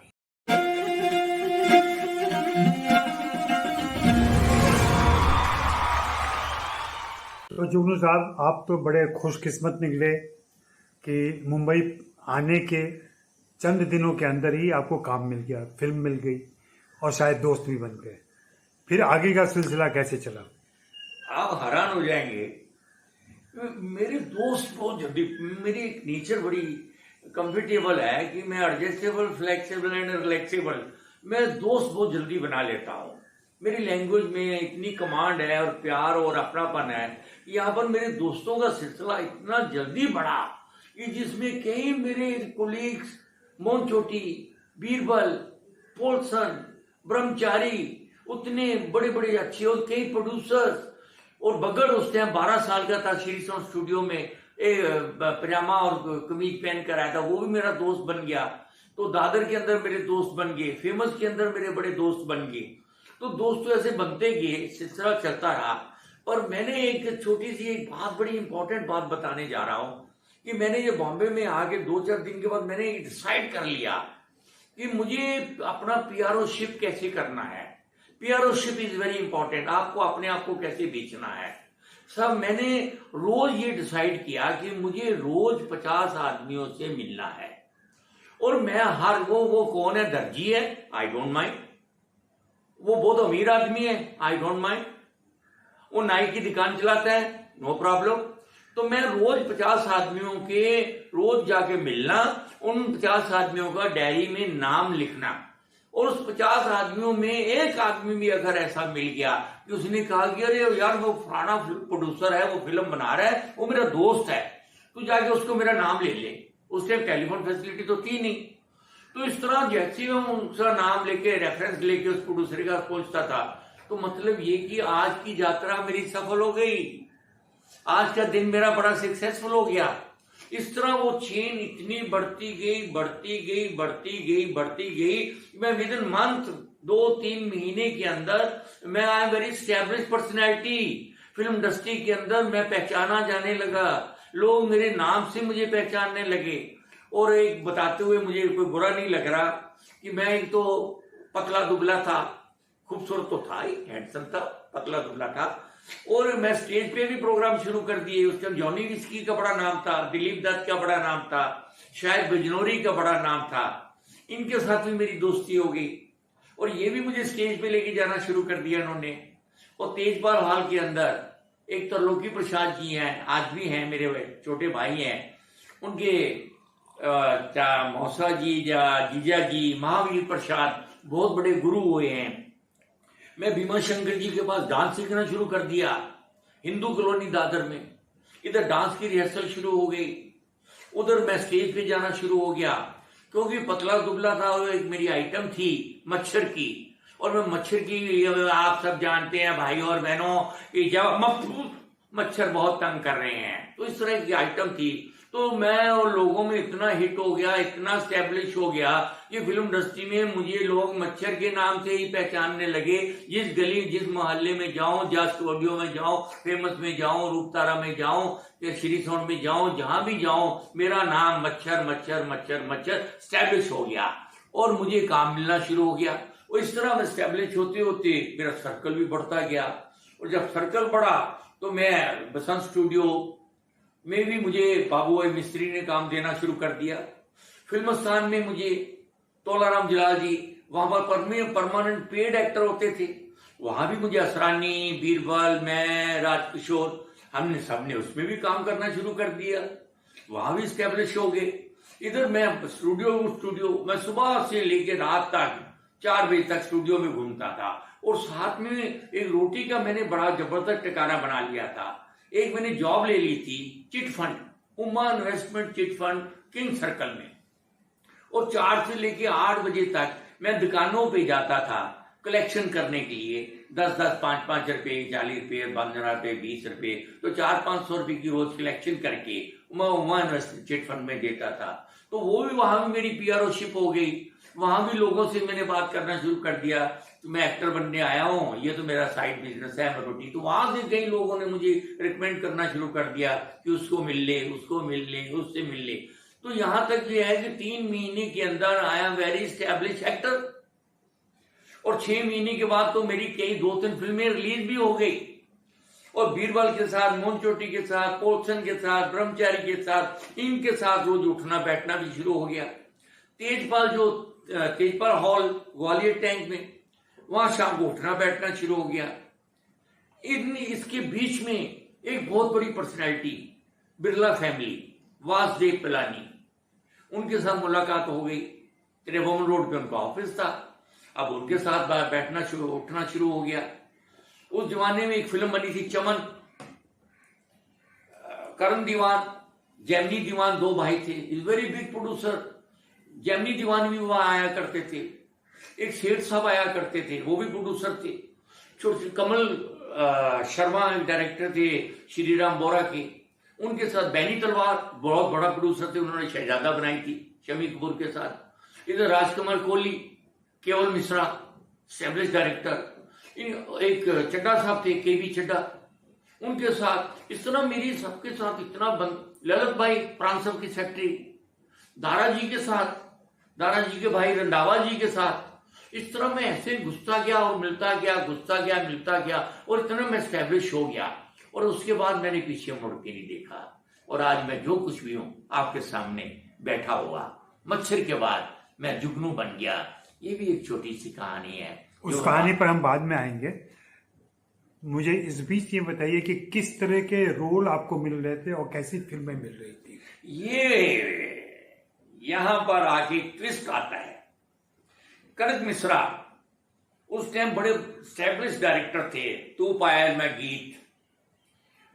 Speaker 1: तो जुगनू साहब, आप तो बड़े खुशकिस्मत निकले कि मुंबई आने के चंद दिनों के अंदर ही आपको काम मिल गया, फिल्म मिल गई और शायद दोस्त भी बन गए। फिर आगे का सिलसिला कैसे चला?
Speaker 2: आप हैरान हो जाएंगे। मेरे दोस्त बहुत जल्दी, मेरी एक नेचर बड़ी कंफर्टेबल है कि मैं एडजस्टेबल, फ्लेक्सिबल एंड रिलैक्सेबल, मैं दोस्त बहुत जल्दी बना लेता हूँ। मेरी लैंग्वेज में इतनी कमांड है और प्यार और अपनापन है, यहाँ पर मेरे दोस्तों का सिलसिला इतना जल्दी बढ़ा कि जिसमें कई मेरे कोलीग्स, मोहन चोटी, बीरबल, पोलसन, ब्रह्मचारी, उतने बड़े बड़े अच्छे, और कई प्रोड्यूसर्स, और बगड़ उस टाइम 12 साल का था, श्री सोन स्टूडियो में पजामा और कमीज पहन कर आया था, वो भी मेरा दोस्त बन गया। तो दादर के अंदर मेरे दोस्त बन गए, फेमस के अंदर मेरे बड़े दोस्त बन गए। तो दोस्त तो ऐसे बनते गए, सिलसिला चलता रहा। पर मैंने एक छोटी सी एक बात, बड़ी इंपॉर्टेंट बात बताने जा रहा हूं कि मैंने ये बॉम्बे में आके 2-4 दिन के बाद मैंने डिसाइड कर लिया कि मुझे अपना पीआरओशिप कैसे करना है। पीआरओशिप इज वेरी इंपॉर्टेंट। आपको अपने आप को कैसे बेचना है। सब मैंने रोज ये डिसाइड किया कि मुझे रोज 50 आदमियों से मिलना है, और मैं हर वो कौन है, दर्जी है, आई डोंट माइंड, वो बहुत अमीर आदमी है, आई डोंट माइंड, वो नाई की दुकान चलाता है, नो प्रॉब्लम। तो मैं रोज 50 आदमियों के रोज जाके मिलना, उन 50 आदमियों का डायरी में नाम लिखना, और उस 50 आदमियों में एक आदमी भी अगर ऐसा मिल गया कि उसने कहा कि अरे यार वो फलाना प्रोड्यूसर है, वो फिल्म बना रहा है, वो मेरा दोस्त है, तो जाके उसको मेरा नाम ले ले। उस टाइम टेलीफोन फैसिलिटी तो थी नहीं। तो इस तरह जैसे मैं उसका नाम लेके, रेफरेंस लेके उस प्रोड्यूसर का पहुंचता था, तो मतलब ये कि आज की यात्रा मेरी सफल हो गई, आज का दिन मेरा बड़ा सक्सेसफुल हो गया। इस तरह वो चेन इतनी बढ़ती गई बढ़ती गई बढ़ती गई बढ़ती गई। मैं विद इन मंथ 2-3 महीने के अंदर मैं I am very establish personality. Film industry के अंदर मैं पहचाना जाने लगा, लोग मेरे नाम से मुझे पहचानने लगे। और एक बताते हुए मुझे कोई बुरा नहीं लग रहा कि मैं एक तो पतला दुबला था, खूबसूरत तो था ही, हैंडसम था, पतला दुबला था, और मैं स्टेज पे भी प्रोग्राम शुरू कर दिए। उस टाइम जॉनी विस्की का बड़ा नाम था, दिलीप दत्त का बड़ा नाम था, शायद बिजनौरी का बड़ा नाम था। इनके साथ भी मेरी दोस्ती हो गई, और ये भी मुझे स्टेज पे लेके जाना शुरू कर दिया इन्होंने। और तेजपाल हॉल के अंदर एक त्रिलोकी प्रसाद जी हैं, आज भी हैं, मेरे छोटे भाई हैं, उनके मौसा जी, जीजा जी, महावीर प्रसाद बहुत बड़े गुरु हुए हैं। मैं भीमा शंकर जी के पास डांस सीखना शुरू कर दिया, हिंदू कॉलोनी दादर में। इधर डांस की रिहर्सल शुरू हो गई, उधर मैं स्टेज पे जाना शुरू हो गया, क्योंकि पतला दुबला था। और एक मेरी आइटम थी मच्छर की, और मैं मच्छर की, आप सब जानते हैं भाई और बहनों कि जब मच्छर बहुत तंग कर रहे हैं, तो इस तरह की आइटम थी। तो मैं और लोगों में इतना हिट हो गया, इतना स्टैब्लिश हो गया कि फिल्म इंडस्ट्री में मुझे लोग मच्छर के नाम से ही पहचानने लगे। जिस गली, जिस मोहल्ले में जाऊं, जहाँ स्टूडियो में जाऊं, फेमस में जाऊं, रूपतारा में जाऊं या श्री साउंड में जाऊं, जहां भी जाऊं, मेरा नाम मच्छर मच्छर मच्छर मच्छर स्टैब्लिश हो गया और मुझे काम मिलना शुरू हो गया। और इस तरह स्टैब्लिश होते होते मेरा सर्कल भी बढ़ता गया। और जब सर्कल बढ़ा तो मैं बसंत स्टूडियो में भी मुझे बाबू भाई मिस्त्री ने काम देना शुरू कर दिया। फिल्मस्तान में मुझे तोलाराम जलाल जी, वहां पर परमानेंट पेड एक्टर होते थे, वहां भी मुझे असरानी, बीरबल, मैं, राजकिशोर, हमने सबने उसमें भी काम करना शुरू कर दिया। वहां भी स्टैब्लिश हो गए। इधर मैं स्टूडियो मैं सुबह से लेकर रात तक 4 बजे तक स्टूडियो में घूमता था और साथ में एक रोटी का मैंने बड़ा जबरदस्त ठिकाना बना लिया था। एक मैंने जॉब ले ली थी chit fund, Uma investment chit fund, king circle में। और 4 से लेके 8 बजे तक मैं दुकानों पे जाता था कलेक्शन करने के लिए। 10-10, 5-5 रुपए, 40 रुपए, 15 रुपए, 20 रुपए, तो 400-500 रुपए की रोज कलेक्शन करके मैं उमा इन्वेस्टमेंट चिट फंड में देता था। तो वो भी, वहां भी मेरी पीआरओशिप हो गई। वहां भी लोगों से मैंने बात करना शुरू कर दिया तो मैं एक्टर बनने आया हूँ, ये तो मेरा साइड बिजनेस है रोटी। तो वहां से कई लोगों ने मुझे रिकमेंड करना शुरू कर दिया कि उसको मिल ले, उसको मिल ले, उससे मिल ले। तो यहां तक ये है कि 3 महीने के अंदर I am very establish actor. और 6 महीने के बाद तो मेरी कई 2-3 फिल्में रिलीज भी हो गई। और बीरबल के साथ, मोहन चोटी के साथ, पोल्सन के साथ, ब्रह्मचारी के साथ, इनके साथ रोज उठना बैठना भी शुरू हो गया। तेजपाल हॉल ग्वालियर टैंक में, वहां शाम को उठना बैठना शुरू हो गया। इसके बीच में एक बहुत बड़ी पर्सनैलिटी, बिरला फैमिली, वासुदेव पिलानी, उनके साथ मुलाकात हो गई। त्रिभुवन रोड पे उनका ऑफिस था। अब उनके साथ बैठना उठना शुरू हो गया। उस जमाने में एक फिल्म बनी थी चमन, करण दीवान, जैमिनी दीवान, 2 भाई थे, is very big producer. Gemini Diwan भी वहां आया करते थे। एक सेठ साहब आया करते थे, वो भी प्रोड्यूसर थे। छोटे कमल शर्मा डायरेक्टर थे श्रीराम बोरा के, उनके साथ बैनी तलवार बहुत बड़ा प्रोड्यूसर थे, उन्होंने शहजादा बनाई थी शमी कपूर के साथ। इधर राजकमल कोहली, केवल मिश्रा, स्टैब्लिश डायरेक्टर। एक चड्डा साहब थे, केवी चड्डा, उनके साथ। इस तरह मेरी सबके साथ इतना ललित भाई प्रांसव की सेक्रेटरी, दारा जी के साथ, दारा जी के भाई रंधावा जी के साथ। इस तरह मैं ऐसे घुसता गया और मिलता गया, घुसता गया, मिलता गया, और इतना मैं स्टैब्लिश हो गया। और उसके बाद मैंने पीछे मुड़ के नहीं देखा। और आज मैं जो कुछ भी हूं आपके सामने बैठा हुआ, मच्छर के बाद मैं जुगनू बन गया। ये भी एक छोटी सी कहानी है।
Speaker 1: उस कहानी पर हम बाद में आएंगे। मुझे इस बीच ये बताइए कि किस तरह के रोल आपको मिल रहे थे और कैसी फिल्में मिल रही थी।
Speaker 2: ये यहां पर आके ट्विस्ट आता है। कनक मिश्रा उस टाइम बड़े स्टैब्लिश डायरेक्टर थे। तू पायल मैं गीत,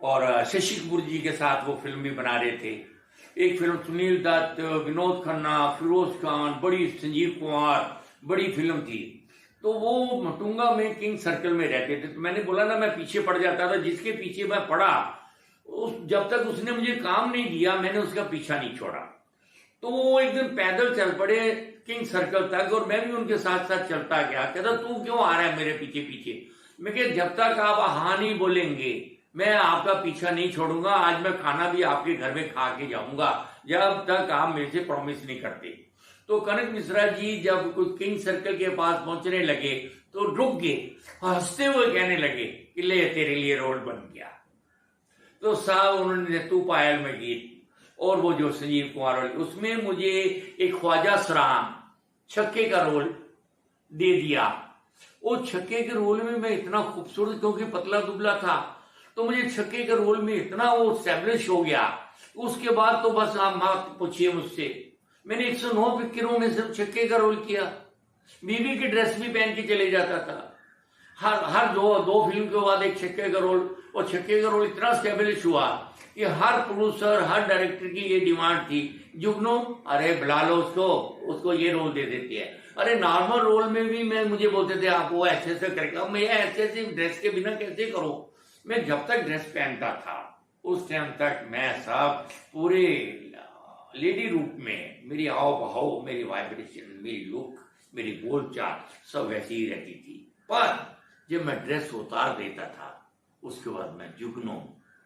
Speaker 2: और शशि कपूर जी के साथ वो फिल्म भी बना रहे थे। एक फिल्म सुनील दत्त, विनोद खन्ना, फिरोज खान, बड़ी, संजीव कुमार, बड़ी फिल्म थी। तो वो मटुंगा में किंग सर्कल में रहते थे। तो मैंने बोला ना, मैं पीछे पड़ जाता था। जिसके पीछे मैं पड़ा, जब तक उसने मुझे काम नहीं दिया मैंने उसका पीछा नहीं छोड़ा। तो वो एक दिन पैदल चल पड़े किंग सर्कल तक, और मैं भी उनके साथ साथ चलता गया। कहता तू क्यों आ रहा है मेरे पीछे पीछे? मैं कह, जब तक आप हाँ नहीं बोलेंगे मैं आपका पीछा नहीं छोड़ूंगा। आज मैं खाना भी आपके घर में खा के जाऊंगा जब तक आप मेरे से प्रॉमिस नहीं करते। तो कनक मिश्रा जी जब कुछ किंग सर्कल के पास पहुंचने लगे तो रुक गए, हंसते हुए कहने लगे कि ले तेरे लिए रोल बन गया। तो साहब उन्होंने तू पायल में गीत और वो जो संजीव कुमार वाली, उसमें मुझे एक ख्वाजा सराम छक्के का रोल दे दिया। वो छक्के के रोल में मैं इतना खूबसूरत, क्योंकि पतला दुबला था, तो मुझे छक्के के रोल में इतना वो स्टैब्लिश हो गया। उसके बाद तो बस आप मत पूछिए मुझसे, मैंने 109 पिक्चरों में सिर्फ छक्के का रोल किया। बीवी की ड्रेस भी पहन के चले जाता था। हर दो फिल्म के बाद एक छक्के का रोल, और छक्के का रोल इतना स्टैब्लिश हुआ कि हर प्रोड्यूसर, हर डायरेक्टर की ये डिमांड थी, जुगनू अरे बुला लो उसको ये रोल दे देती है। अरे नॉर्मल रोल में भी मुझे बोलते थे आप वो ऐसे ऐसे करेगा। मैं ऐसे ऐसे ड्रेस के बिना कैसे करूं? मैं जब तक ड्रेस पहनता था उस टाइम तक मैं सब पूरे लेडी रूप में, मेरी हाव भाव, मेरी वाइब्रेशन, मेरी लुक, मेरी बोलचाल सब वैसी ही रहती थी। पर जब मैं ड्रेस उतार देता था उसके बाद मैं जुगनू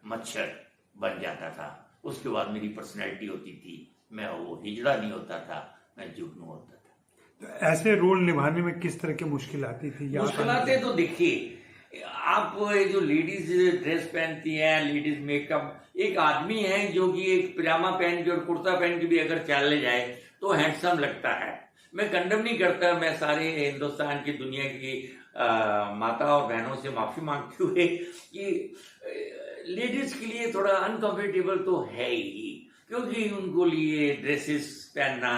Speaker 2: मच्छर बन जाता था। उसके बाद मेरी पर्सनैलिटी होती थी, मैं वो हिजड़ा नहीं होता था, मैं जुगनू होता था।
Speaker 1: तो ऐसे रोल निभाने में किस तरह की मुश्किल आती थी?
Speaker 2: मुश्किलातें तो देखिए, आप ये जो लेडीज ड्रेस पहनती हैं, लेडीज मेकअप, एक आदमी है जो कि एक पजामा पहन के और कुर्ता पहन के भी अगर चलने जाए तो हैंडसम लगता है। मैं कंडम नहीं करता, मैं सारे हिंदुस्तान की दुनिया की माता और बहनों से माफी मांगते हुए कि लेडीज के लिए थोड़ा अनकंफर्टेबल तो है ही, क्योंकि उनको लिए ड्रेसेस पहनना,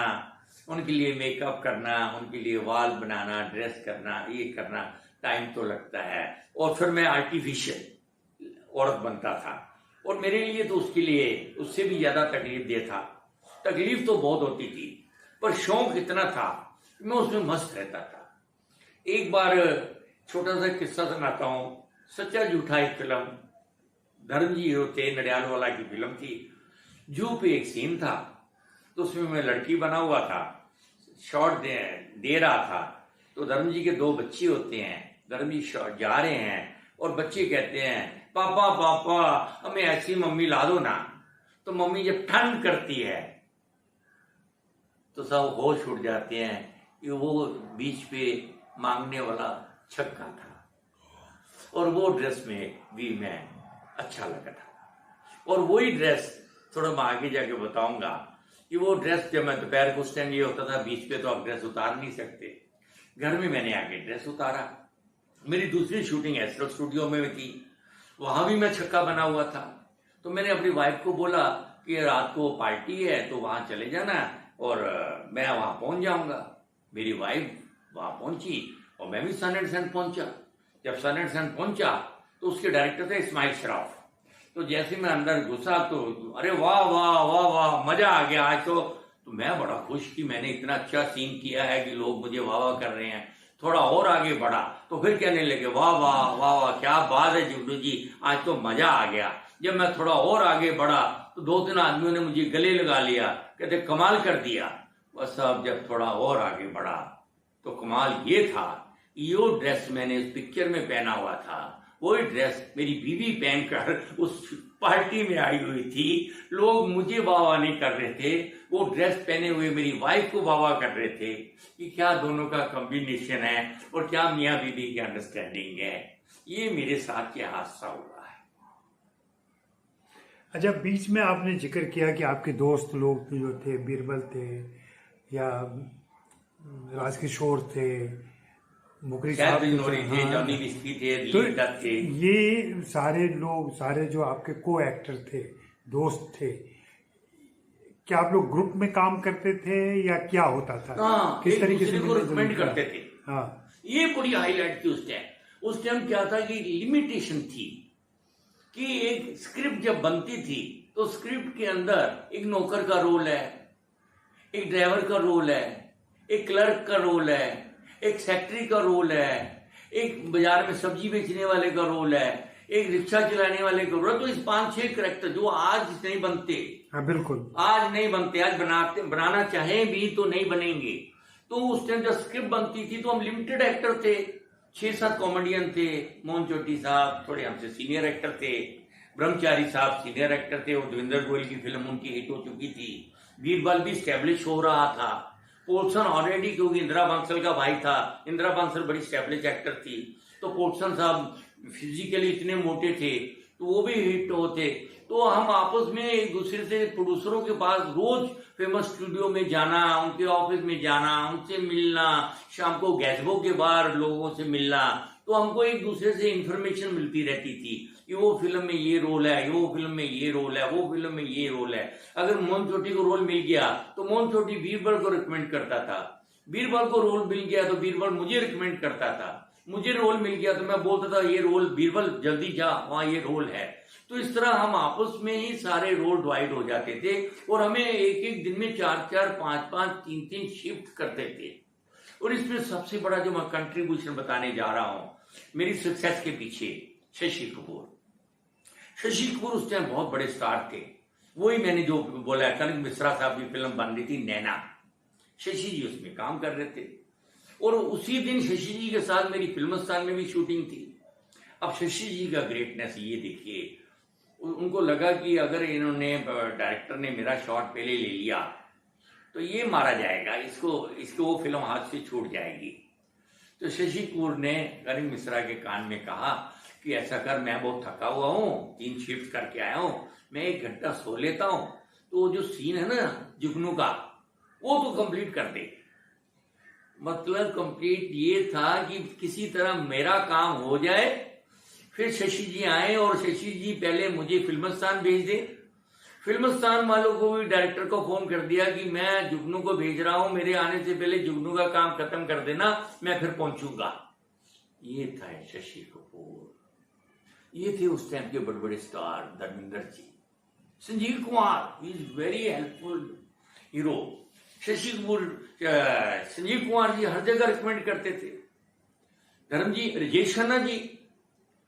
Speaker 2: उनके लिए मेकअप करना, उनके लिए वाल बनाना, ड्रेस करना, ये करना, टाइम तो लगता है। और फिर मैं आर्टिफिशियल औरत बनता था और मेरे लिए तो उसके लिए उससे भी ज्यादा तकलीफ दे था। तकलीफ तो बहुत होती थी पर शौक इतना था कि मैं उसमें मस्त रहता था। एक बार छोटा सा किस्सा सुनाता हूँ। सच्चा झूठा एक फिल्म, धर्मजी हीरो थे, नडियाल वाला की फिल्म थी। जू पे एक सीन था तो उसमें मैं लड़की बना हुआ था, शॉट दे रहा था। तो धर्म जी के दो बच्चे होते हैं, धर्म जी जा रहे हैं और बच्चे कहते हैं पापा पापा हमें ऐसी मम्मी ला दो ना। तो मम्मी जब ठंड करती है तो सब होश उड़ जाते हैं कि वो बीच पे मांगने वाला छक्का था और वो ड्रेस में भी मैं अच्छा लगा था। और वही ड्रेस थोड़ा मैं आगे जाके बताऊंगा कि वो ड्रेस जब मैं दोपहर को उस टाइम ये होता था, बीच पे तो आप ड्रेस उतार नहीं सकते, घर में मैंने आके ड्रेस उतारा। मेरी दूसरी शूटिंग एस्ट्रो स्टूडियो में थी, वहां भी मैं छक्का बना हुआ था। तो मैंने अपनी वाइफ को बोला कि रात को पार्टी है तो वहां चले जाना और मैं वहां पहुंच जाऊंगा। मेरी वाइफ वहां पहुंची और मैं भी सन एंड सन पहुंचा। जब सन एंड सन पहुंचा तो उसके डायरेक्टर थे इस्माइल शराफ। तो जैसे मैं अंदर घुसा तो अरे वाह वाह वाह वाह, मजा आ गया आज तो मैं बड़ा खुश कि मैंने इतना अच्छा सीन किया है कि लोग मुझे वाह वाह कर रहे हैं। थोड़ा और आगे बढ़ा तो फिर कहने लगे वाह वाह वाह वाह, क्या बात है जुगनू जी, आज तो मजा आ गया। जब मैं थोड़ा और आगे बढ़ा तो दो तीन आदमियों ने मुझे गले लगा लिया, कहते कमाल कर दिया। बस अब जब थोड़ा और आगे बढ़ा तो कमाल ये था, यो ड्रेस मैंने इस पिक्चर में पहना हुआ था, वही ड्रेस मेरी बीवी पहनकर उस पार्टी में आई हुई थी। लोग मुझे वाह नहीं कर रहे थे, वो ड्रेस पहने हुए मेरी वाइफ को वाह कर रहे थे कि क्या दोनों का कॉम्बिनेशन है और क्या मियाँ बीवी की अंडरस्टैंडिंग है। ये मेरे साथ क्या हादसा हुआ है।
Speaker 1: अच्छा, बीच में आपने जिक्र किया कि आपके दोस्त लोग जो थे, बीरबल थे या राजकिशोर थे, मुकरी साहब
Speaker 2: थे, जॉनी बिस्की थे, दिलीप थे,
Speaker 1: ये सारे लोग, सारे जो आपके को एक्टर थे, दोस्त थे, क्या आप लोग ग्रुप में काम करते थे या क्या होता था?
Speaker 2: हाँ,
Speaker 1: किस तरीके से
Speaker 2: रिकमेंड करते थे।
Speaker 1: हाँ,
Speaker 2: ये बड़ी हाईलाइट थी उस टाइम। उस टाइम क्या था कि लिमिटेशन थी कि एक स्क्रिप्ट जब बनती थी तो स्क्रिप्ट के अंदर एक नौकर का रोल है, एक ड्राइवर का रोल है, एक क्लर्क का रोल है, एक सेक्रेटरी का रोल है, एक बाजार में सब्जी बेचने वाले का रोल है, एक रिक्शा चलाने वाले का रोल है। तो इस 5-6 करैक्टर जो आज नहीं बनते,
Speaker 1: हाँ बिल्कुल,
Speaker 2: आज नहीं बनते, आज बनाना चाहे भी तो नहीं बनेंगे। तो उस टाइम जब स्क्रिप्ट बनती थी तो हम लिमिटेड एक्टर थे, 6-7 कॉमेडियन थे। मोहन चोटी साहब थोड़े हमसे सीनियर एक्टर थे, ब्रह्मचारी साहब सीनियर एक्टर थे और देवेंद्र गोयल की फिल्म उनकी हिट हो चुकी थी। बीरबल भी स्टैब्लिश हो रहा था। पोर्सन ऑलरेडी, क्योंकि इंदिरा बांसल का भाई था, इंदिरा बांसल बड़ी स्टैब्लिश एक्टर थी, तो पोर्सन साहब फिजिकली इतने मोटे थे तो वो भी हिट होते। तो हम आपस में एक दूसरे से प्रोड्यूसरों के पास रोज फेमस स्टूडियो में जाना, उनके ऑफिस में जाना, उनसे मिलना, शाम को गैसबो के बाहर लोगों से मिलना, तो हमको एक दूसरे से इंफॉर्मेशन मिलती रहती थी कि वो फिल्म में ये रोल है, वो फिल्म में ये रोल है, वो फिल्म में ये रोल है। अगर मोहन चोटी को रोल मिल गया तो मोहन चोटी बीरबल को रिकमेंड करता था, बीरबल को रोल मिल गया तो बीरबल मुझे रिकमेंड करता था, मुझे रोल मिल गया तो मैं बोलता था ये रोल बीरबल जल्दी जा, वहां ये रोल है। तो इस तरह हम आपस में ही सारे रोल डिवाइड हो जाते थे और हमें एक एक दिन में 4-4, 5-5, 3-3 शिफ्ट करते थे। और इसमें सबसे बड़ा जो मैं कंट्रीब्यूशन बताने जा रहा हूं मेरी सक्सेस के पीछे, शशि कपूर। शशि कपूर उस टाइम बहुत बड़े स्टार थे। वही मैंने जो बोला, कनक मिश्रा साहब की फिल्म बन रही थी नैना, शशि जी उसमें काम कर रहे थे। और उसी दिन शशि जी के साथ मेरी फिल्मिस्तान में भी शूटिंग थी। अब शशि जी का ग्रेटनेस ये देखिए, उनको लगा कि अगर इन्होंने, डायरेक्टर ने मेरा शॉट पहले ले लिया तो ये मारा जाएगा, इसको वो फिल्म हाथ से छूट जाएगी। तो शशि कपूर ने कनक मिश्रा के कान में कहा कि ऐसा कर, मैं बहुत थका हुआ हूँ, 3 शिफ्ट करके आया हूँ, मैं 1 घंटा सो लेता हूँ, तो जो सीन है ना जुगनू का, वो तो कंप्लीट कर दे। मतलब कंप्लीट ये था कि किसी तरह मेरा काम हो जाए, फिर शशि जी आए और शशि जी पहले मुझे फिल्मिस्तान भेज दे। फिल्मिस्तान वालों को भी डायरेक्टर को फोन कर दिया कि मैं जुगनू को भेज रहा हूं, मेरे आने से पहले जुगनू का काम खत्म कर देना, मैं फिर पहुंचूंगा। ये था शशि कपूर। ये थे उस टाइम के बड़े बड़े star, Dharmendra ji, Sanjeev Kumar is very helpful hero. Shashi Kapoor, Sanjeev Kumar ji हर जगह रिकमेंड करते थे। धर्म जी, राजेश खन्ना जी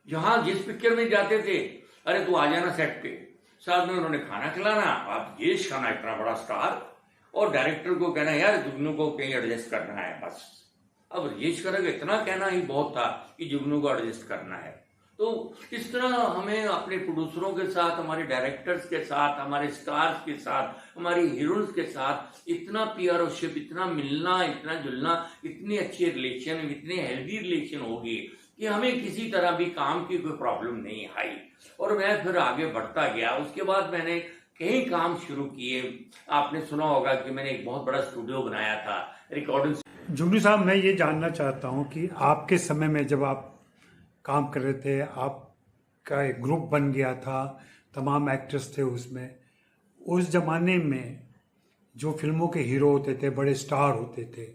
Speaker 2: जहां जिस पिक्चर में जाते थे, अरे तू आ जाना सेट पे, साथ में उन्होंने खाना खिलाना। आप राजेश खन्ना इतना बड़ा स्टार, और डायरेक्टर को कहना यार जुगनू को कहीं एडजस्ट करना है बस। अब राजेश खन्ना का इतना कहना ही बहुत था कि जुगनू को एडजस्ट करना है। तो इस तरह हमें अपने प्रोड्यूसरों के साथ, हमारे डायरेक्टर्स के साथ, हमारे स्टार्स के साथ, हमारी हीरोइंस के साथ इतना पीआरओशिप, इतना मिलना, इतना जुलना, इतने अच्छे रिलेशन, इतने हेल्दी रिलेशन हो गए कि हमें किसी तरह भी काम की कोई प्रॉब्लम नहीं आई। और मैं फिर आगे बढ़ता गया। उसके बाद मैंने कई काम शुरू किए। आपने सुना होगा कि मैंने एक बहुत बड़ा स्टूडियो बनाया था, रिकॉर्डिंग।
Speaker 1: जुगनू साहब, मैं ये जानना चाहता हूँ कि आपके समय में जब आप काम कर रहे थे, आपका एक ग्रुप बन गया था, तमाम एक्टर्स थे उसमें, उस जमाने में जो फिल्मों के हीरो होते थे, बड़े स्टार होते थे,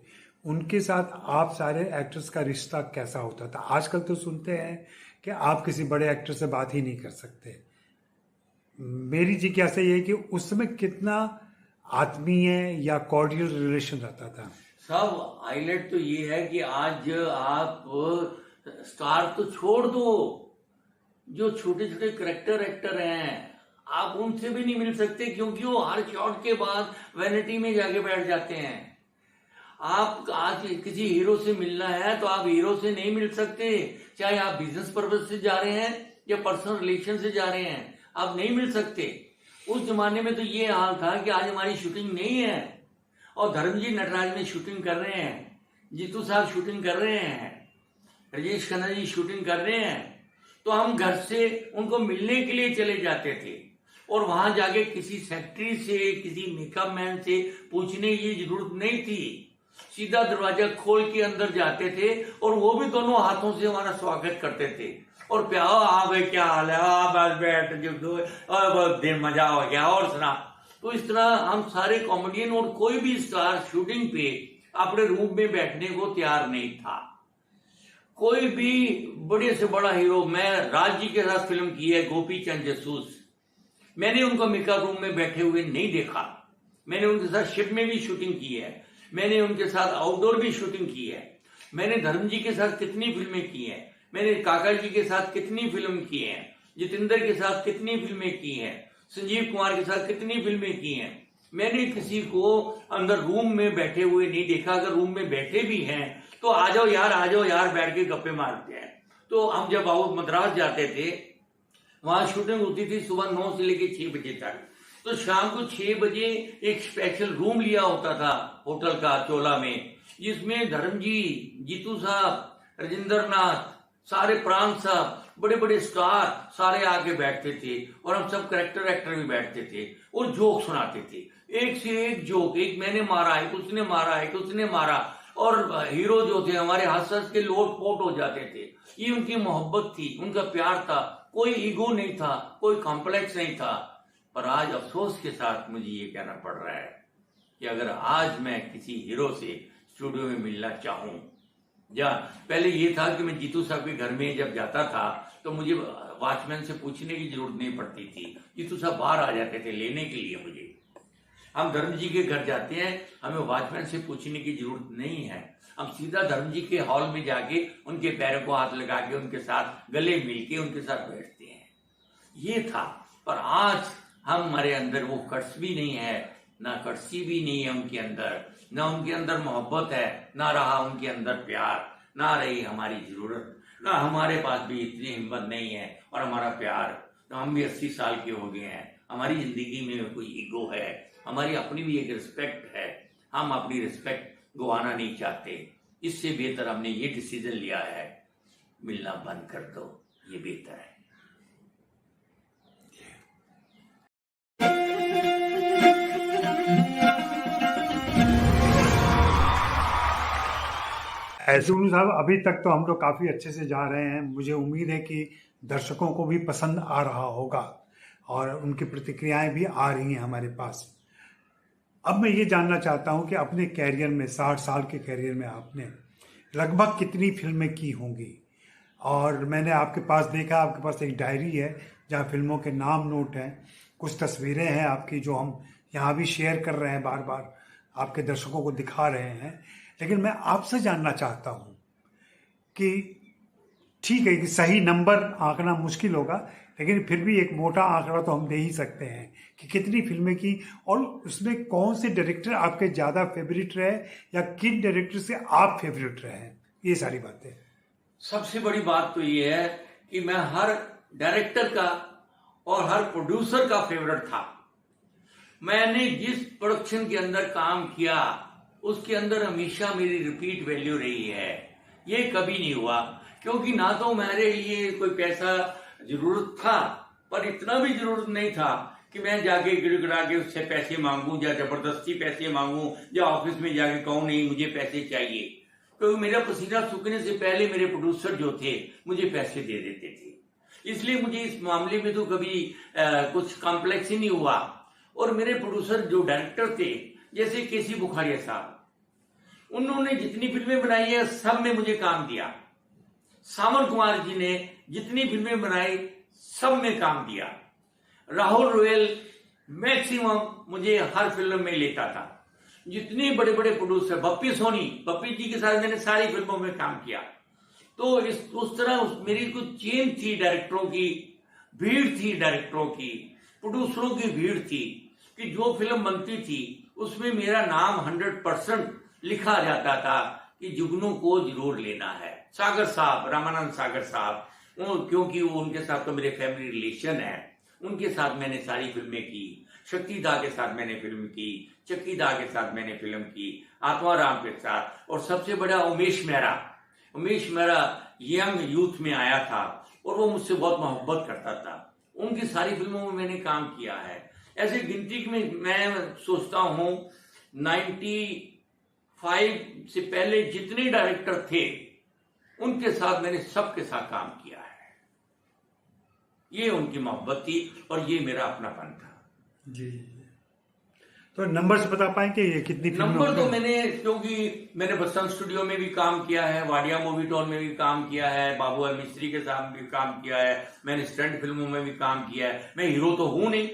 Speaker 1: उनके साथ आप सारे एक्टर्स का रिश्ता कैसा होता था? आजकल तो सुनते हैं कि आप किसी बड़े एक्टर से बात ही नहीं कर सकते। मेरी जिज्ञासा ये है कि उस समय कितना आत्मीय या कॉर्डियल रिलेशन रहता था?
Speaker 2: सब हाईलाइट तो ये है कि आज आप स्टार तो छोड़ दो, जो छोटे छोटे करेक्टर एक्टर हैं आप उनसे भी नहीं मिल सकते, क्योंकि वो हर शॉट के बाद वैनिटी में जाके बैठ जाते हैं। आप आज किसी हीरो से मिलना है तो आप हीरो से नहीं मिल सकते, चाहे आप बिजनेस पर्पज से जा रहे हैं या पर्सनल रिलेशन से जा रहे हैं, आप नहीं मिल सकते। उस जमाने में तो ये हाल था कि आज हमारी शूटिंग नहीं है और धर्मजी नटराज में शूटिंग कर रहे हैं, जीतू साहब शूटिंग कर रहे हैं, राजेश खन्ना जी शूटिंग कर रहे हैं, तो हम घर से उनको मिलने के लिए चले जाते थे और वहां जाके किसी सेक्रेटरी से, किसी मेकअप मैन से पूछने की जरूरत नहीं थी। सीधा दरवाजा खोल के अंदर जाते थे और वो भी दोनों हाथों से हमारा स्वागत करते थे और प्यार, हाँ भाई क्या हाल है, हाँ बस बैठ जो बहुत दिन मजा हो गया और सुना। तो इस तरह हम सारे कॉमेडियन और कोई भी स्टार शूटिंग पे अपने रूम में बैठने को तैयार नहीं था। कोई भी बड़े से बड़ा हीरो, मैं राज जी के साथ फिल्म की है गोपी चंद जासूस, मैंने उनको मेकअप रूम में बैठे हुए नहीं देखा। मैंने उनके साथ शिप में भी शूटिंग की है, मैंने उनके साथ आउटडोर भी शूटिंग की है, मैंने धर्म जी के साथ कितनी फिल्में की हैं, मैंने काका जी के साथ कितनी फिल्म की हैं, जितेंद्र के साथ कितनी फिल्में की हैं, संजीव कुमार के साथ कितनी फिल्में की हैं। मैंने किसी को अंदर रूम में बैठे हुए नहीं देखा। अगर रूम में बैठे भी हैं तो आ जाओ यार बैठ के गप्पे मारते हैं। तो हम जब मद्रास जाते थे, वहां शूटिंग होती थी सुबह 9 से लेकर 6 बजे तक, तो शाम को 6 बजे एक स्पेशल रूम लिया होता था होटल का चोला में, जिसमें धर्म जी, जीतू साहब, राजेंद्र नाथ, सारे प्राण साहब, बड़े बड़े स्टार सारे आके बैठते थे और हम सब करेक्टर एक्टर भी बैठते थे और जोक सुनाते थे, एक से एक जोक, एक मैंने मारा, एक उसने मारा, एक उसने मारा, और हीरो जो थे हमारे हंस हंस के लोट पोट हो जाते थे। ये उनकी मोहब्बत थी, उनका प्यार था, कोई ईगो नहीं था, कोई कॉम्प्लेक्स नहीं था। पर आज अफसोस के साथ मुझे ये कहना पड़ रहा है कि अगर आज मैं किसी हीरो से स्टूडियो में मिलना चाहूं, या पहले ये था कि मैं जीतू साहब के घर में जब जाता था तो मुझे वॉचमैन से पूछने की जरूरत नहीं पड़ती थी, जीतू साहब बाहर आ जाते थे लेने के लिए मुझे। हम धर्म जी के घर जाते हैं, हमें वॉचमैन से पूछने की जरूरत नहीं है, हम सीधा धर्म जी के हॉल में जाके उनके पैरों को हाथ लगा के उनके साथ गले मिल के उनके साथ बैठते हैं। ये था। पर आज हमारे अंदर वो कट्स भी नहीं है, ना कड़सी भी नहीं है उनके अंदर, ना उनके अंदर मोहब्बत है, ना रहा उनके अंदर प्यार, ना रही हमारी जरूरत, ना हमारे पास भी इतनी हिम्मत नहीं है और हमारा प्यार। तो हम भी 80 साल के हो गए हैं, हमारी जिंदगी में कोई ईगो है, हमारी अपनी भी एक रिस्पेक्ट है, हम अपनी रिस्पेक्ट गंवाना नहीं चाहते। इससे बेहतर हमने ये डिसीजन लिया है, मिलना बंद कर दो, ये बेहतर है।
Speaker 1: जुगनू साहब, अभी तक तो हम लोग काफ़ी अच्छे से जा रहे हैं। मुझे उम्मीद है कि दर्शकों को भी पसंद आ रहा होगा और उनकी प्रतिक्रियाएं भी आ रही हैं हमारे पास। अब मैं ये जानना चाहता हूं कि अपने कैरियर में, 60 साल के कैरियर में आपने लगभग कितनी फिल्में की होंगी? और मैंने आपके पास देखा, आपके पास एक डायरी है जहाँ फिल्मों के नाम नोट हैं, कुछ तस्वीरें हैं आपकी जो हम यहाँ भी शेयर कर रहे हैं, बार बार आपके दर्शकों को दिखा रहे हैं। लेकिन मैं आपसे जानना चाहता हूँ कि ठीक है कि सही नंबर आंकना मुश्किल होगा, लेकिन फिर भी एक मोटा आंकड़ा तो हम दे ही सकते हैं कि कितनी फिल्में की और उसमें कौन से डायरेक्टर आपके ज़्यादा फेवरेट रहे या किन डायरेक्टर से आप फेवरेट रहे हैं, ये सारी बातें।
Speaker 2: सबसे बड़ी बात तो ये है कि मैं हर डायरेक्टर का और हर प्रोड्यूसर का फेवरेट था। मैंने जिस प्रोडक्शन के अंदर काम किया उसके अंदर हमेशा मेरी रिपीट वैल्यू रही है। ये कभी नहीं हुआ, क्योंकि ना तो मेरे लिए कोई पैसा जरूरत था, पर इतना भी जरूरत नहीं था कि मैं जाके गिड़गिड़ा के उससे पैसे मांगूं या जबरदस्ती पैसे मांगूं या ऑफिस में जाके कहूं नहीं मुझे पैसे चाहिए। क्योंकि मेरा पसीना सूखने से पहले मेरे प्रोड्यूसर जो थे मुझे पैसे दे देते थे, इसलिए मुझे इस मामले में तो कभी कुछ कॉम्प्लेक्स ही नहीं हुआ। और मेरे प्रोड्यूसर जो डायरेक्टर थे, जैसे केसी बुखारिया साहब, उन्होंने जितनी फिल्में बनाई है सब में मुझे काम दिया। सावन कुमार जी ने जितनी फिल्में बनाई सब में काम दिया। राहुल रोयल मैक्सिमम मुझे हर फिल्म में लेता था। जितने बड़े बड़े प्रोड्यूसर, बप्पी सोनी, बप्पी जी के साथ मैंने सारी फिल्मों में काम किया। तो उस तरह मेरी कुछ चेन थी, डायरेक्टरों की भीड़ थी, डायरेक्टरों की, प्रोड्यूसरों की भीड़ थी कि जो फिल्म बनती थी उसमें मेरा नाम 100% लिखा जाता था कि जुगनू को जरूर लेना है। सागर साहब, रामानंद सागर साहब, क्योंकि वो उनके साथ तो मेरे फैमिली रिलेशन है, उनके साथ मैंने सारी फिल्में की। शक्ति दा के साथ मैंने फिल्म की, चक्की दा के साथ मैंने फिल्म की, आत्माराम के साथ, और सबसे बड़ा उमेश मेहरा यंग यूथ में आया था और वो मुझसे बहुत मोहब्बत करता था। उनकी सारी फिल्मों में मैंने काम किया है। ऐसे गिनती में मैं सोचता हूं 95 से पहले जितने डायरेक्टर थे उनके साथ मैंने सबके साथ काम किया है। ये उनकी मोहब्बत थी और ये मेरा अपनापन था।
Speaker 1: जी, तो नंबर से बता पाएंगे ये कितनी फिल्में?
Speaker 2: नंबर तो मैंने, क्योंकि मैंने बसंत स्टूडियो में भी काम किया है, वाडिया मूवी टॉन में भी काम किया है, बाबू अल मिस्त्री के साथ भी काम किया है, मैंने स्टंट फिल्मों में भी काम किया है। मैं हीरो तो हूं नहीं,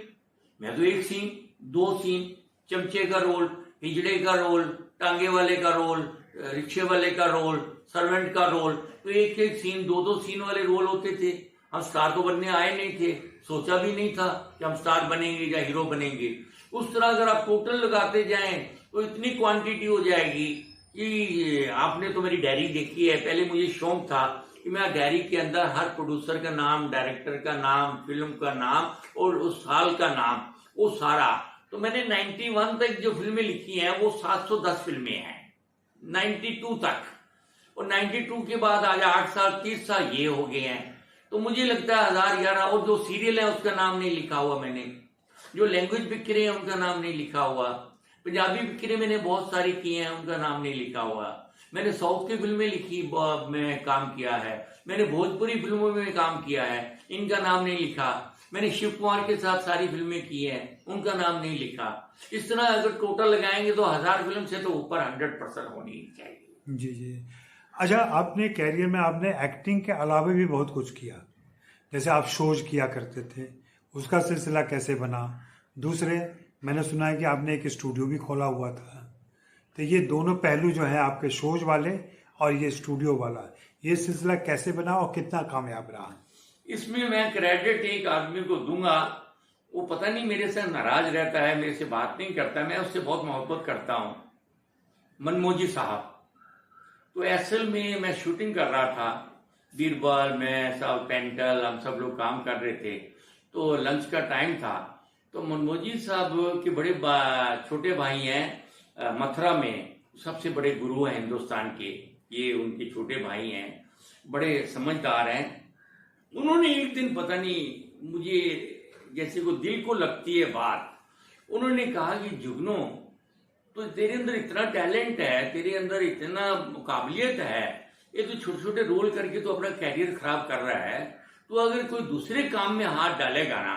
Speaker 2: मैं तो एक सीन, 2 सीन, चमचे का रोल, हिजड़े का रोल, टांगे वाले का रोल, रिक्शे वाले का रोल, सर्वेंट का रोल, तो एक एक सीन, 2-2 सीन वाले रोल होते थे। हम स्टार तो बनने आए नहीं थे, सोचा भी नहीं था कि हम स्टार बनेंगे या हीरो बनेंगे। उस तरह अगर आप टोटल लगाते जाएं तो इतनी क्वांटिटी हो जाएगी कि आपने तो मेरी डायरी देखी है। पहले मुझे शौक था कि मैं डायरी के अंदर हर प्रोड्यूसर का नाम, डायरेक्टर का नाम, फिल्म का नाम और उस साल का नाम, वो सारा। तो मैंने 91 तक जो फिल्में लिखी हैं वो 710 फिल्में हैं, 92 तक। और 92 के बाद आज 8 साल, 30 साल ये हो गए हैं। तो मुझे लगता है 1011, और जो सीरियल है उसका नाम नहीं लिखा हुआ मैंने, जो लैंग्वेज पिक्चरें हैं उनका नाम नहीं लिखा हुआ, पंजाबी पिक्चरें मैंने बहुत सारी की हैं उनका नाम नहीं लिखा हुआ, मैंने साउथ की फिल्में लिखी में काम किया है, मैंने भोजपुरी फिल्मों में काम किया है, इनका नाम नहीं लिखा, मैंने शिव कुमार के साथ सारी फिल्में की हैं, उनका नाम नहीं लिखा। इस तरह अगर टोटल लगाएंगे तो 1000 फिल्म से तो ऊपर 100% होनी चाहिए।
Speaker 1: जी जी। अच्छा, आपने कैरियर में आपने एक्टिंग के अलावा भी बहुत कुछ किया, जैसे आप शोज किया करते थे, उसका सिलसिला कैसे बना? दूसरे, मैंने सुना है कि आपने एक स्टूडियो भी खोला हुआ था। तो ये दोनों पहलू जो है आपके शोज वाले और ये स्टूडियो वाला, ये सिलसिला कैसे बना और कितना कामयाब रहा?
Speaker 2: इसमें मैं क्रेडिट एक आदमी को दूंगा, वो पता नहीं मेरे से नाराज रहता है, मेरे से बात नहीं करता, मैं उससे बहुत मोहब्बत करता हूं, मनमोजी साहब। तो एसएल में मैं शूटिंग कर रहा था, बीरबल, मैं सब पेंटल, हम सब लोग काम कर रहे थे। तो लंच का टाइम था, तो मनमोजी साहब के बड़े छोटे भाई हैं मथुरा में, सबसे बड़े गुरु हैं हिंदुस्तान के, ये उनके छोटे भाई हैं, बड़े समझदार हैं। उन्होंने एक दिन पता नहीं मुझे जैसे को दिल को लगती है बात, उन्होंने कहा कि जुगनू, तो तेरे अंदर इतना टैलेंट है, तेरे अंदर इतना काबिलियत है, ये तो छोटे छोटे रोल करके तो अपना कैरियर खराब कर रहा है, तो अगर कोई दूसरे काम में हाथ डालेगा ना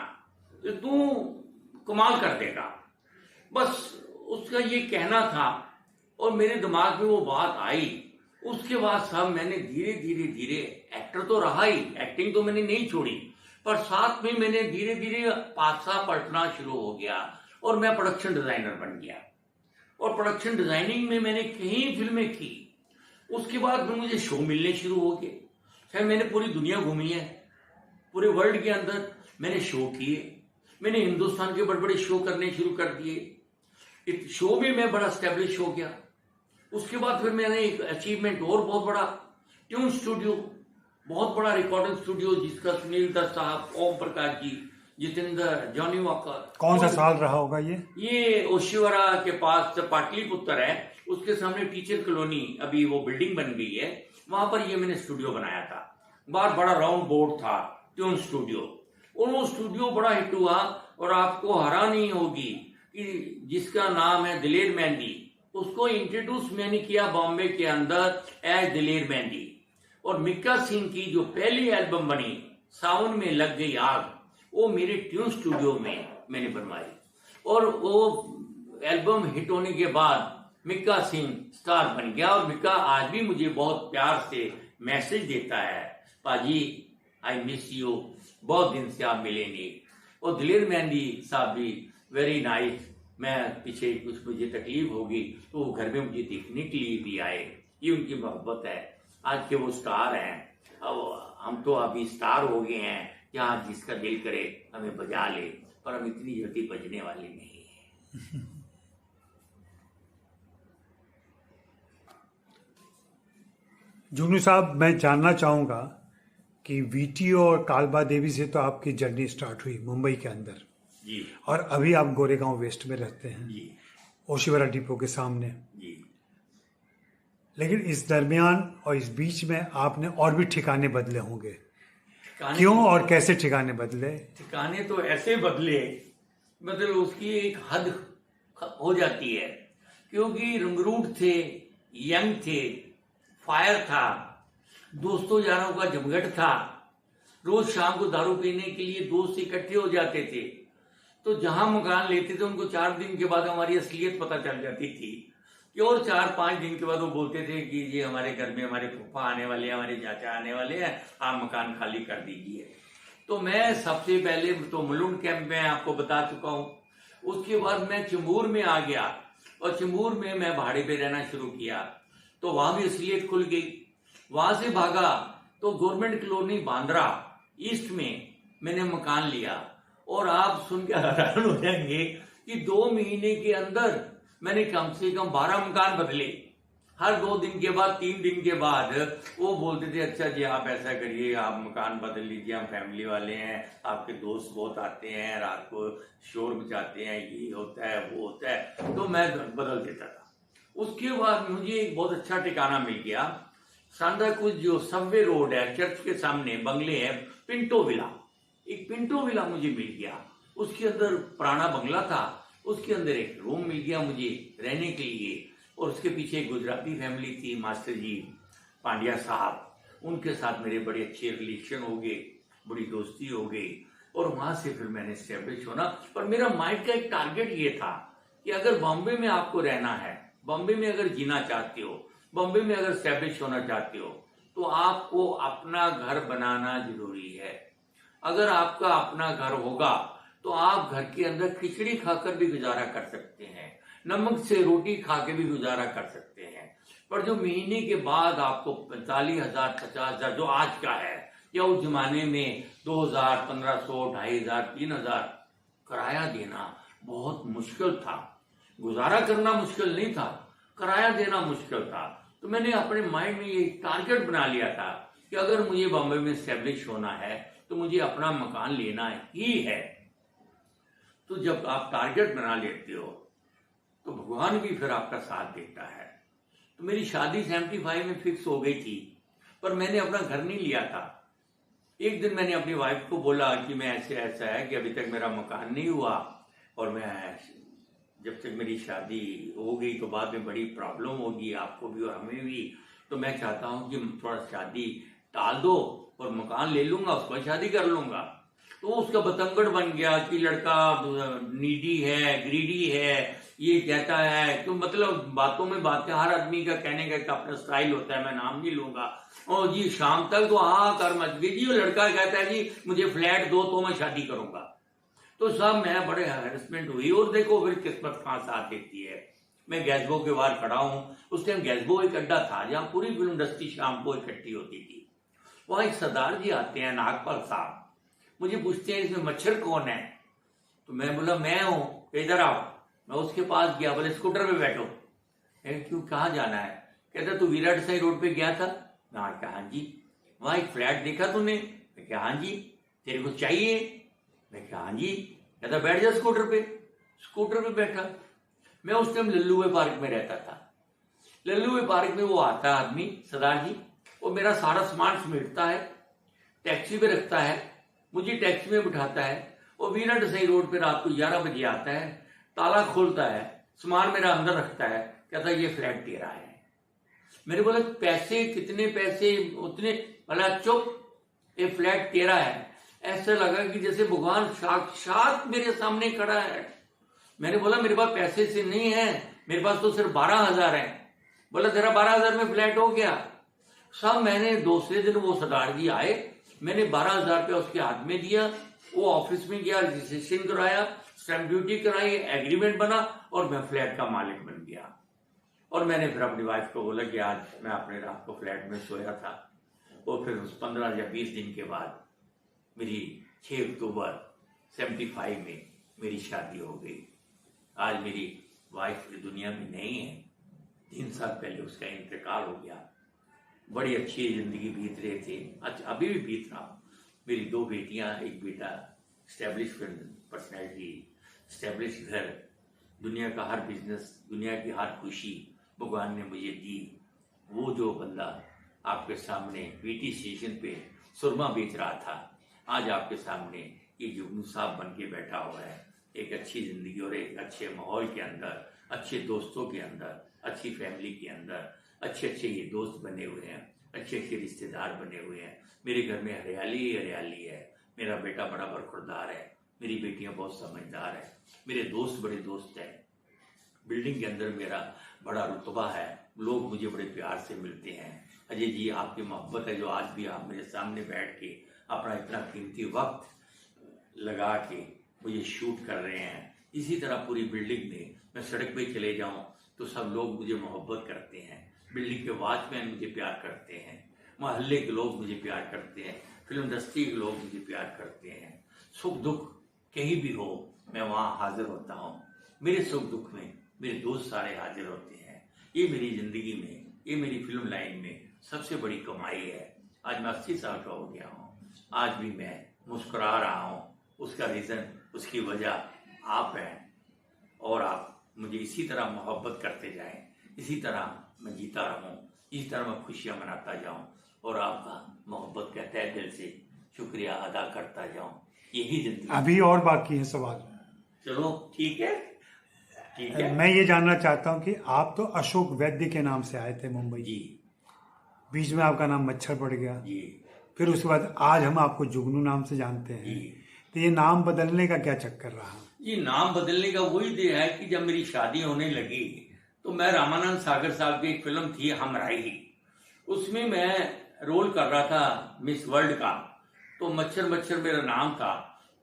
Speaker 2: तो तू कमाल कर देगा। बस उसका ये कहना था और मेरे दिमाग में वो बात आई। उसके बाद सब मैंने धीरे धीरे धीरे, एक्टर तो रहा ही, एक्टिंग तो मैंने नहीं छोड़ी, पर साथ में मैंने धीरे धीरे पासा पलटना शुरू हो गया और मैं प्रोडक्शन डिजाइनर बन गया। और प्रोडक्शन डिजाइनिंग में मैंने कई फिल्में की। उसके बाद में मुझे शो मिलने शुरू हो गए। शायद मैंने पूरी दुनिया घूमी है, पूरे वर्ल्ड के अंदर मैंने शो किए। मैंने हिंदुस्तान के बड़े बड़े शो करने शुरू कर दिए। शो में मैं बड़ा स्टैब्लिश हो गया। उसके बाद फिर मैंने एक अचीवमेंट और बहुत बड़ा, ट्यून स्टूडियो, बहुत बड़ा रिकॉर्डिंग स्टूडियो, जिसका सुनील दत्त साहब, ओम प्रकाश जी, जितेंद्र, जॉनी वॉकर।
Speaker 1: कौन सा साल रहा होगा
Speaker 2: ये ओशिवरा के पास पाटलिपुत्र है, उसके सामने टीचर कॉलोनी, अभी वो बिल्डिंग बन गई है, वहां पर ये मैंने स्टूडियो बनाया था। बहुत बड़ा राउंड बोर्ड था, ट्यून स्टूडियो। और वो स्टूडियो बड़ा हिट हुआ और आपको हैरानी होगी कि जिसका नाम है दिलेर मेहंदी, उसको इंट्रोड्यूस मैंने किया बॉम्बे के अंदर एज दिलेर मेहंदी। और मिक्का सिंह की जो पहली एल्बम बनी, सावन में लग गई आग, वो मेरे ट्यून स्टूडियो में मैंने बनवाई। और वो एल्बम हिट होने के बाद मिक्का सिंह स्टार बन गया। और मिक्का आज भी मुझे बहुत प्यार से मैसेज देता है, पाजी आई मिस यू, बहुत दिन से आप मिले नहीं। और दिलेर मेहंदी साहब भी वेरी नाइस। मैं पीछे कुछ मुझे तकलीफ होगी तो वो घर में मुझे देखने के लिए भी आए। ये उनकी मोहब्बत है। आज के वो स्टार हैं, अब हम तो अभी स्टार हो गए हैं, यहाँ जिसका दिल करे हमें बजा ले, पर हम इतनी जल्दी बजने वाले नहीं है।
Speaker 1: जुगनू साहब, मैं जानना चाहूंगा कि वीटीओ और कालबा देवी से तो आपकी जर्नी स्टार्ट हुई मुंबई के अंदर
Speaker 2: जी,
Speaker 1: और अभी आप गोरेगांव वेस्ट में रहते हैं
Speaker 2: जी,
Speaker 1: ओशिवरा डिपो के सामने।
Speaker 2: जी।
Speaker 1: लेकिन इस दरमियान और इस बीच में आपने और भी ठिकाने बदले होंगे,
Speaker 2: ठिकाने
Speaker 1: क्यों और कैसे ठिकाने बदले?
Speaker 2: ठिकाने तो ऐसे बदले, मतलब उसकी एक हद हो जाती है, क्योंकि रंगरूट थे, यंग थे, फायर था, दोस्तों यारों का जमघट था। रोज शाम को दारू पीने के लिए दोस्त इकट्ठे हो जाते थे। तो जहां मकान लेते थे उनको 4 दिन के बाद हमारी असलियत पता चल जाती थी कि, और 4-5 दिन के बाद वो बोलते थे कि ये हमारे घर में हमारे फूफा आने वाले हैं, हमारे चाचा आने वाले हैं, आप मकान खाली कर दीजिए। तो मैं सबसे पहले तो मुलुंड कैंप में आपको बता चुका हूँ। उसके बाद मैं चेंबूर में आ गया और चेंबूर में मैं भाड़े पे रहना शुरू किया। तो वहां भी असलियत खुल गई। वहां से भागा तो गवर्नमेंट कॉलोनी बांद्रा ईस्ट में मैंने मकान लिया। और आप सुन के हैरान हो जाएंगे कि 2 महीने के अंदर मैंने कम से कम 12 मकान बदले। हर 2 दिन के बाद, 3 दिन के बाद वो बोलते थे, अच्छा जी आप ऐसा करिए, आप मकान बदल लीजिए, हम फैमिली वाले हैं, आपके दोस्त बहुत आते हैं, रात को शोर मचाते हैं, ये होता है वो होता है। तो मैं बदल देता था। उसके बाद मुझे एक बहुत अच्छा ठिकाना मिल गया, सांता क्रूज जो सबवे रोड है, चर्च के सामने बंगले है, पिंटो विला। एक पिंटो विला मुझे मिल गया। उसके अंदर पुराना बंगला था, उसके अंदर एक रूम मिल गया मुझे रहने के लिए। और उसके पीछे एक गुजराती फैमिली थी, मास्टर जी पांड्या साहब, उनके साथ मेरे बड़े अच्छे रिलेशन हो गए, बड़ी दोस्ती हो गई। और वहां से फिर मैंने स्टैब्लिश होना। पर मेरा माइंड का एक टारगेट ये था कि अगर बॉम्बे में आपको रहना है, बॉम्बे में अगर जीना चाहते हो, बॉम्बे में अगर स्टैब्लिश होना चाहते हो, तो आपको अपना घर बनाना जरूरी है। अगर आपका अपना घर होगा तो आप घर के अंदर खिचड़ी खाकर भी गुजारा कर सकते हैं, नमक से रोटी खा के भी गुजारा कर सकते हैं। पर जो महीने के बाद आपको 45,000 50,000 जो आज का है, या उस जमाने में 2000, 1500, 2500, 3000 किराया देना बहुत मुश्किल था। गुजारा करना मुश्किल नहीं था, किराया देना मुश्किल था। तो मैंने अपने माइंड में ये टारगेट बना लिया था कि अगर मुझे बॉम्बे में स्टैब्लिश होना है तो मुझे अपना मकान लेना ही है। तो जब आप टारगेट बना लेते हो तो भगवान भी फिर आपका साथ देता है। तो मेरी शादी 75 में फिक्स हो गई थी, पर मैंने अपना घर नहीं लिया था। एक दिन मैंने अपनी वाइफ को बोला कि मैं ऐसा है कि अभी तक मेरा मकान नहीं हुआ, और मैं जब तक मेरी शादी हो गई तो बाद में बड़ी प्रॉब्लम होगी आपको भी और हमें भी। तो मैं चाहता हूँ कि थोड़ा शादी टाल दो और मकान ले लूंगा, उसको शादी कर लूंगा। तो उसका बतंगड़ बन गया कि लड़का नीडी है, ग्रीडी है, ये कहता है। तो मतलब बातों में बातें, हर आदमी का कहने का एक अपना स्टाइल होता है, मैं नाम नहीं लूंगा। और जी शाम तक तो हाँ कर मच गई जी। वो लड़का कहता है जी मुझे फ्लैट दो तो मैं शादी करूंगा। तो साहब मैं बड़े हैरेसमेंट हुई, और देखो फिर किस्मत कहां साथ देती है। मैं गैसबो के बाहर खड़ा हूं। उस टाइम गैसबो एक अड्डा था जहां पूरी फिल्म इंडस्ट्री शाम को इकट्ठी होती थी। वहां एक सरदार जी आते हैं, नागपाल साहब, मुझे पूछते हैं इसमें मच्छर कौन है। तो मैं बोला मैं हूं, इधर आओ। मैं उसके पास गया, बोले स्कूटर पे बैठो। क्यों, कहाँ जाना है? कहता तू विराट साई रोड पे गया था। मैं कहा हाँ जी। वहां एक फ्लैट देखा तूने? मैं कहा हाँ जी। तेरे को चाहिए? मैं कहा हाँ जी। कहता बैठ जा स्कूटर पे। स्कूटर पे बैठा। मैं उस टाइम लल्लुए पार्क में रहता था। लल्लुए पार्क में वो आता है आदमी, सरदार जी, वो मेरा सारा सामान समेटता है, टैक्सी पे रखता है, मुझे टैक्सी में बिठाता है। वो विराट साई रोड पे रात को 11 बजे आता है, ताला खोलता है, सामान मेरा अंदर रखता है, कहता है ये फ्लैट तेरा है। मेरे बोले पैसे कितने? पैसे उतने। बोला चुप, ये फ्लैट तेरा है। ऐसा लगा कि जैसे भगवान साक्षात मेरे सामने खड़ा है। मैंने बोला मेरे पास पैसे से नहीं है, मेरे पास तो सिर्फ 12,000 है। बोला तेरा 12,000 में फ्लैट हो गया। सब मैंने दूसरे दिन वो सरदार जी आए, मैंने 12,000 रुपया उसके हाथ में दिया। वो ऑफिस में गया, रजिस्ट्रेशन कराया, स्टैंप ड्यूटी कराई, एग्रीमेंट बना, और मैं फ्लैट का मालिक बन गया। और मैंने फिर अपनी वाइफ को बोला कि आज मैं अपने रात को फ्लैट में सोया था। और फिर उस 15 या 20 दिन के बाद मेरी 6 अक्टूबर 75 में मेरी शादी हो गई। आज मेरी वाइफ की दुनिया में नहीं है, 3 साल पहले उसका इंतकाल हो गया। बड़ी अच्छी जिंदगी बीत रहे थे, अच्छा अभी भी बीत रहा हूँ। मेरी 2 बेटियां, एक बेटा, स्टैब्लिश पर्सनैलिटी, स्टैब्लिश घर, दुनिया का हर बिजनेस, दुनिया की हर खुशी भगवान ने मुझे दी। वो जो बंदा आपके सामने पीटी स्टेशन पे सुरमा बेच रहा था, आज आपके सामने ये जुगनू साहब बन के बैठा हुआ है। एक अच्छी जिंदगी और एक अच्छे माहौल के अंदर, अच्छे दोस्तों के अंदर, अच्छी फैमिली के अंदर, अच्छे अच्छे ये दोस्त बने हुए हैं, अच्छे अच्छे रिश्तेदार बने हुए हैं। मेरे घर में हरियाली ही हरियाली है। मेरा बेटा बड़ा बरखुरदार है, मेरी बेटियां बहुत समझदार है, मेरे दोस्त बड़े दोस्त हैं। बिल्डिंग के अंदर मेरा बड़ा रुतबा है, लोग मुझे बड़े प्यार से मिलते हैं। अजय जी आपकी मोहब्बत है जो आज भी आप मेरे सामने बैठ के अपना इतना कीमती वक्त लगा के मुझे शूट कर रहे हैं। इसी तरह पूरी बिल्डिंग में मैं सड़क पे चले जाऊं तो सब लोग मुझे मोहब्बत करते हैं। बिल्डिंग के वॉचमैन मुझे प्यार करते हैं, मोहल्ले के लोग मुझे प्यार करते हैं, फिल्म इंडस्ट्री के लोग मुझे प्यार करते हैं। सुख दुख कहीं भी हो मैं वहां हाजिर होता हूँ। मेरे सुख दुख में मेरे दोस्त सारे हाजिर होते हैं। ये मेरी जिंदगी में, ये मेरी फिल्म लाइन में सबसे बड़ी कमाई है। आज मैं 80 साल का हो गया हूँ, आज भी मैं मुस्कुरा रहा हूँ। उसका रीजन, उसकी वजह आप हैं, और आप मुझे इसी तरह मोहब्बत करते जाएं, इसी तरह मैं जीता रहूं, इसी तरह मैं खुशियां मनाता जाऊं, और आपका मोहब्बत का तहे दिल से शुक्रिया अदा करता जाऊं। यही जिंदगी।
Speaker 1: अभी और बाकी है सवाल।
Speaker 2: चलो ठीक है, ठीक है।
Speaker 1: मैं ये जानना चाहता हूँ कि आप तो अशोक वैद्य के नाम से आए थे मुंबई
Speaker 2: जी,
Speaker 1: बीच में आपका नाम मच्छर पड़ गया,
Speaker 2: जी,
Speaker 1: फिर उसके बाद आज हम आपको जुगनू नाम से जानते हैं।
Speaker 2: जी।
Speaker 1: तो ये नाम बदलने का क्या चक्कर रहा?
Speaker 2: ये नाम बदलने का वही दे है कि जब मेरी शादी होने लगी तो मैं रामानंद सागर साहब की एक फिल्म थी हमराही, उसमें मैं रोल कर रहा था मिस वर्ल्ड का। तो मच्छर मच्छर मेरा नाम था।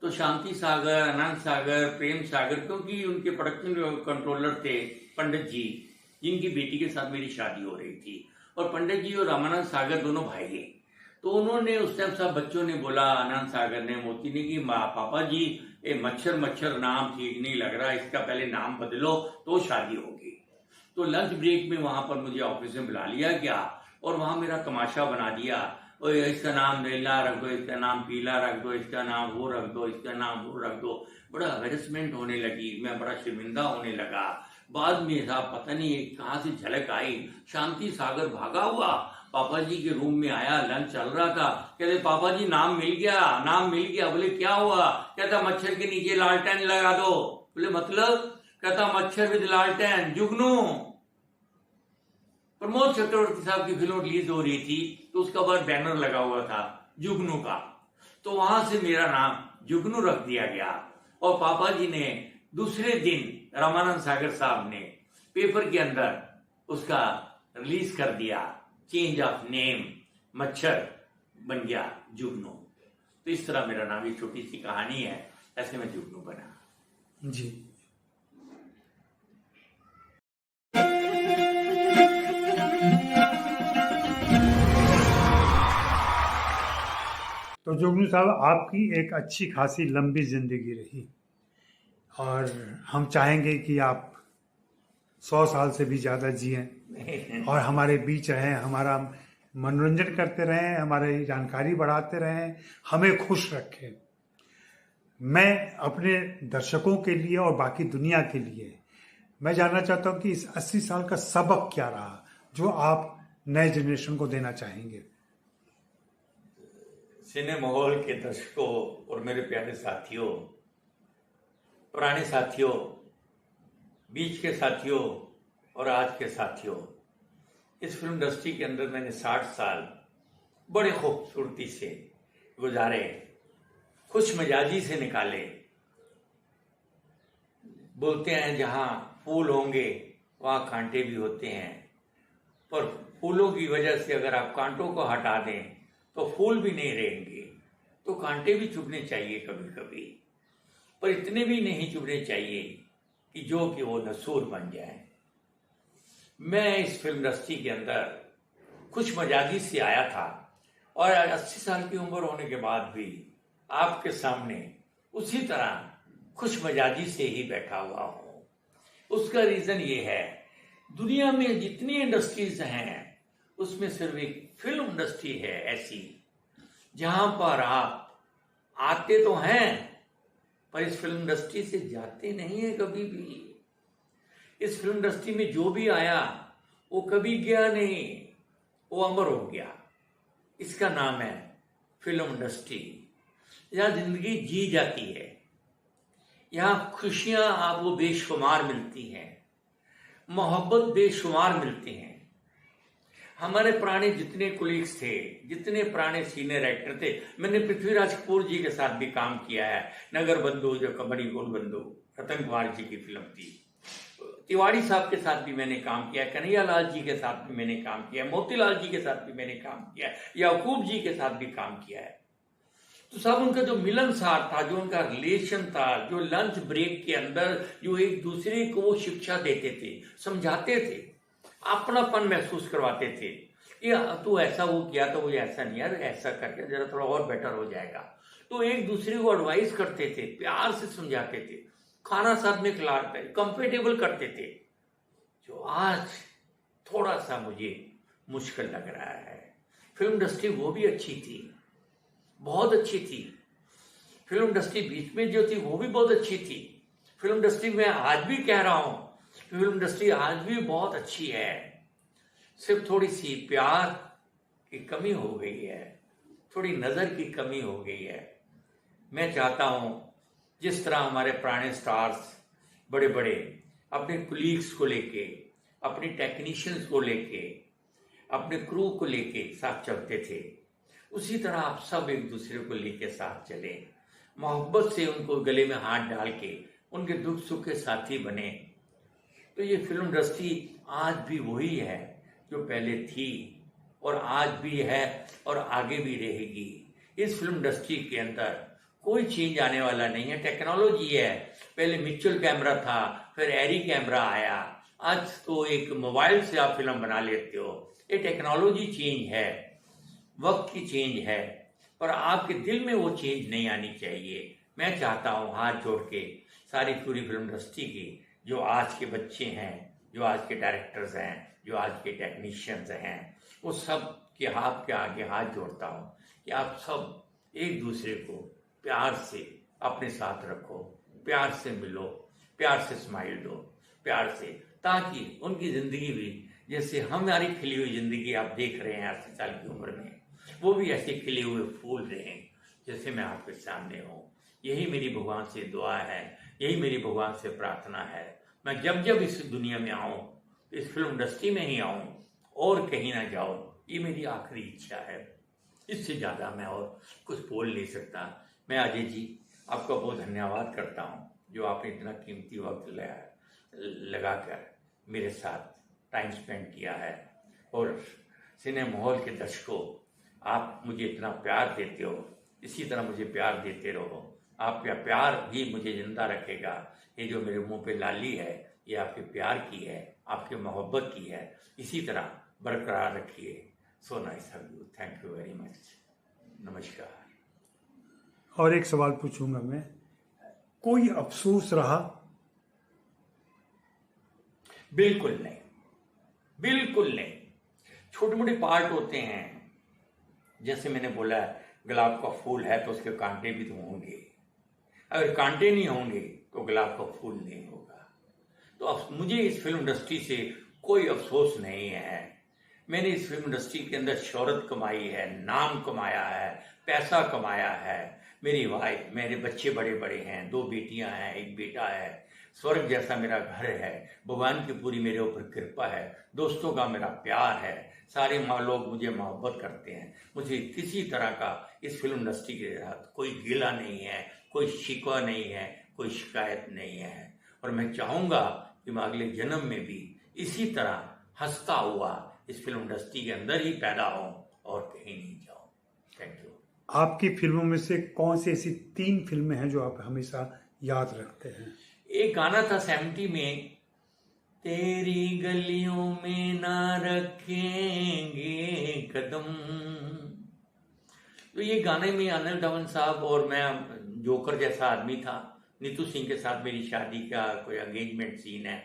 Speaker 2: तो शांति सागर, आनंद सागर, प्रेम सागर, क्योंकि उनके प्रोडक्शन कंट्रोलर थे पंडित जी, जिनकी बेटी के साथ मेरी शादी हो रही थी। और पंडित जी और रामानंद सागर दोनों भाई हैं। तो उन्होंने उस टाइम सब बच्चों ने बोला, आनंद सागर ने, मोती ने, कि पापा जी ये मच्छर मच्छर नाम ठीक नहीं लग रहा, इसका पहले नाम बदलो तो शादी होगी। तो लंच ब्रेक में वहां पर मुझे ऑफिस में बुला लिया गया और वहां मेरा तमाशा बना दिया। और इसका नाम नीला रख दो, इसका नाम पीला रख दो, इसका नाम वो रख दो, इसका नाम वो रख दो। बड़ा हेरसमेंट होने लगी, मैं बड़ा शर्मिंदा होने लगा। बाद में साहब पता नहीं कहाँ से झलक आई, शांति सागर भागा हुआ पापा जी के रूम में आया, लंच चल रहा था। कहते पापा जी नाम मिल गया, नाम मिल गया। बोले क्या हुआ? कहता मच्छर के नीचे लालटेन लगा दो। बोले मतलब? कहता मच्छर विद लालटेन, जुगनू। प्रमोद चक्रवर्ती साहब की फिल्म रिलीज हो रही थी तो उसका बाद बैनर लगा हुआ था जुगनू का, तो वहां से मेरा नाम जुगनू रख दिया गया। और पापा जी ने दूसरे दिन रामानंद सागर साहब ने पेपर के अंदर उसका रिलीज कर दिया, चेंज ऑफ नेम, मच्छर बन गया जुगनू। तो इस तरह मेरा नाम, एक छोटी सी कहानी है, ऐसे में जुगनू बना।
Speaker 1: जी। तो जुगनू साहब, आपकी एक अच्छी खासी लंबी जिंदगी रही और हम चाहेंगे कि आप 100 साल से भी ज्यादा जिएं और हमारे बीच रहें, हमारा मनोरंजन करते रहें, हमारी जानकारी बढ़ाते रहें, हमें खुश रखें। मैं अपने दर्शकों के लिए और बाकी दुनिया के लिए मैं जानना चाहता हूं कि इस 80 साल का सबक क्या रहा जो आप नए जनरेशन को देना चाहेंगे।
Speaker 2: सिने माहौल के दर्शकों और मेरे प्यारे साथियों, पुराने साथियों, बीच के साथियों और आज के साथियों, इस फिल्म इंडस्ट्री के अंदर मैंने 60 साल बड़े खूबसूरती से गुजारे, खुश मिजाजी से निकाले। बोलते हैं जहां फूल होंगे वहां कांटे भी होते हैं, पर फूलों की वजह से अगर आप कांटों को हटा दें तो फूल भी नहीं रहेंगे। तो कांटे भी चुभने चाहिए कभी कभी, पर इतने भी नहीं चुभने चाहिए कि जो कि वो नसूर बन जाए। मैं इस फिल्म इंडस्ट्री के अंदर खुश मिजाजी से आया था और 80 साल की उम्र होने के बाद भी आपके सामने उसी तरह खुश मिजाजी से ही बैठा हुआ हूं। उसका रीजन ये है, दुनिया में जितनी इंडस्ट्रीज हैं उसमें सिर्फ एक फिल्म इंडस्ट्री है ऐसी जहां पर आप आते तो हैं पर इस फिल्म इंडस्ट्री से जाते नहीं है कभी भी। इस फिल्म इंडस्ट्री में जो भी आया वो कभी गया नहीं, वो अमर हो गया। इसका नाम है फिल्म इंडस्ट्री। यहाँ जिंदगी जी जाती है, यहाँ खुशियां आपको बेशुमार मिलती हैं, मोहब्बत बेशुमार मिलती हैं। हमारे पुराने जितने कोलीग्स थे, जितने पुराने सीनियर एक्टर थे, मैंने पृथ्वीराज कपूर जी के साथ भी काम किया है। नगर बंधु, जो कबड्डी गोल बंधु रतन कुमार जी की फिल्म थी, तिवारी साहब के साथ भी मैंने काम किया, कन्हैया लाल जी के साथ भी मैंने काम किया, मोतीलाल जी के साथ भी मैंने काम किया, याकूब जी के साथ भी काम किया है। तो सब उनका जो मिलनसार था, जो उनका रिलेशन था, जो लंच ब्रेक के अंदर जो एक दूसरे को वो शिक्षा देते थे, समझाते थे, अपनापन महसूस करवाते थे कि तू ऐसा वो किया तो वो ऐसा नहीं यार, ऐसा करके जरा थोड़ा और बेटर हो जाएगा। तो एक दूसरे को एडवाइस करते थे, प्यार से समझाते थे, खाना साथ में खिलाते, कंफर्टेबल करते थे, जो आज थोड़ा सा मुझे मुश्किल लग रहा है। फिल्म इंडस्ट्री वो भी अच्छी थी, बहुत अच्छी थी। फिल्म इंडस्ट्री बीच में जो थी वो भी बहुत अच्छी थी। फिल्म इंडस्ट्री में आज भी कह रहा हूं, फिल्म इंडस्ट्री आज भी बहुत अच्छी है, सिर्फ थोड़ी सी प्यार की कमी हो गई है, थोड़ी नजर की कमी हो गई है। मैं चाहता हूं जिस तरह हमारे पुराने स्टार्स बड़े बड़े अपने कुलीग्स को लेके, अपने टेक्नीशियंस को लेके, अपने क्रू को लेके साथ चलते थे, उसी तरह आप सब एक दूसरे को लेके साथ चले, मोहब्बत से उनको गले में हाथ डाल के उनके दुख सुख के साथी बने। तो ये फिल्म इंडस्ट्री आज भी वही है जो पहले थी और आज भी है और आगे भी रहेगी। इस फिल्म इंडस्ट्री के अंदर कोई चेंज आने वाला नहीं है। टेक्नोलॉजी है, पहले मिचुअल कैमरा था, फिर एरी कैमरा आया, आज तो एक मोबाइल से आप फिल्म बना लेते हो। ये टेक्नोलॉजी चेंज है। वक्त की चेंज है, पर आपके दिल में वो चेंज नहीं आनी चाहिए। मैं चाहता हूँ हाथ जोड़ के सारी पूरी फिल्म इंडस्ट्री की, जो आज के बच्चे हैं, जो आज के डायरेक्टर्स हैं, जो आज के टेक्नीशियंस हैं, वो सब के हाथ के आगे हाथ जोड़ता हूँ कि आप सब एक दूसरे को प्यार से अपने साथ रखो, प्यार से मिलो, प्यार से स्माइल दो, प्यार से, ताकि उनकी जिंदगी भी जैसे हमारी खिली हुई जिंदगी आप देख रहे हैं 80 साल की उम्र में, वो भी ऐसे खिले हुए फूल रहें जैसे मैं आपके सामने हूँ। यही मेरी भगवान से दुआ है, यही मेरी भगवान से प्रार्थना है। मैं जब जब इस दुनिया में आऊँ, इस फिल्म इंडस्ट्री में ही आऊँ और कहीं ना जाऊँ, ये मेरी आखिरी इच्छा है। इससे ज़्यादा मैं और कुछ बोल नहीं सकता। मैं अजय जी आपका बहुत धन्यवाद करता हूँ, जो आपने इतना कीमती वक्त लगाकर मेरे साथ टाइम स्पेंड किया है। और सिनेमा हॉल के दर्शकों, आप मुझे इतना प्यार देते हो, इसी तरह मुझे प्यार देते रहो। आपका प्यार भी मुझे जिंदा रखेगा। ये जो मेरे मुंह पे लाली है, ये आपके प्यार की है, आपके मोहब्बत की है। इसी तरह बरकरार रखिए। So nice of you, thank you very much, नमस्कार।
Speaker 1: और एक सवाल पूछूंगा मैं, कोई अफसोस रहा?
Speaker 2: बिल्कुल नहीं, बिल्कुल नहीं। छोटे मोटे पार्ट होते हैं, जैसे मैंने बोला गुलाब का फूल है तो उसके कांटे भी तो होंगे, अगर कांटे नहीं होंगे तो गुलाब का फूल नहीं होगा। तो अब मुझे इस फिल्म इंडस्ट्री से कोई अफसोस नहीं है। मैंने इस फिल्म इंडस्ट्री के अंदर शोहरत कमाई है, नाम कमाया है, पैसा कमाया है। मेरी वाइफ, मेरे बच्चे बड़े बड़े हैं, 2 बेटियां हैं, 1 बेटा है। स्वर्ग जैसा मेरा घर है, भगवान की पूरी मेरे ऊपर कृपा है, दोस्तों का मेरा प्यार है, सारे लोग मुझे मोहब्बत करते हैं। मुझे किसी तरह का इस फिल्म इंडस्ट्री के साथ कोई गिला नहीं है, कोई शिकवा नहीं है, कोई शिकायत नहीं है। और मैं चाहूँगा कि मैं अगले जन्म में भी इसी तरह हंसता हुआ इस फिल्म इंडस्ट्री के अंदर ही पैदा हूँ और कहीं नहीं जाऊँ। Thank you.
Speaker 1: आपकी फिल्मों में से कौन सी ऐसी 3 फिल्में हैं जो आप हमेशा याद रखते हैं?
Speaker 2: एक गाना था 70 में, तेरी गलियों में ना रखेंगे कदम। तो ये गाने में अनिल दमन साहब और मैं, जोकर जैसा आदमी था, नीतू सिंह के साथ मेरी शादी का कोई एंगेजमेंट सीन है,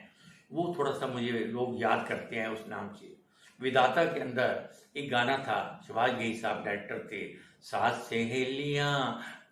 Speaker 2: वो थोड़ा सा मुझे लोग याद करते हैं उस नाम से। विधाता के अंदर एक गाना था, सुभाष घई साहब डायरेक्टर थे, सात सहेलियां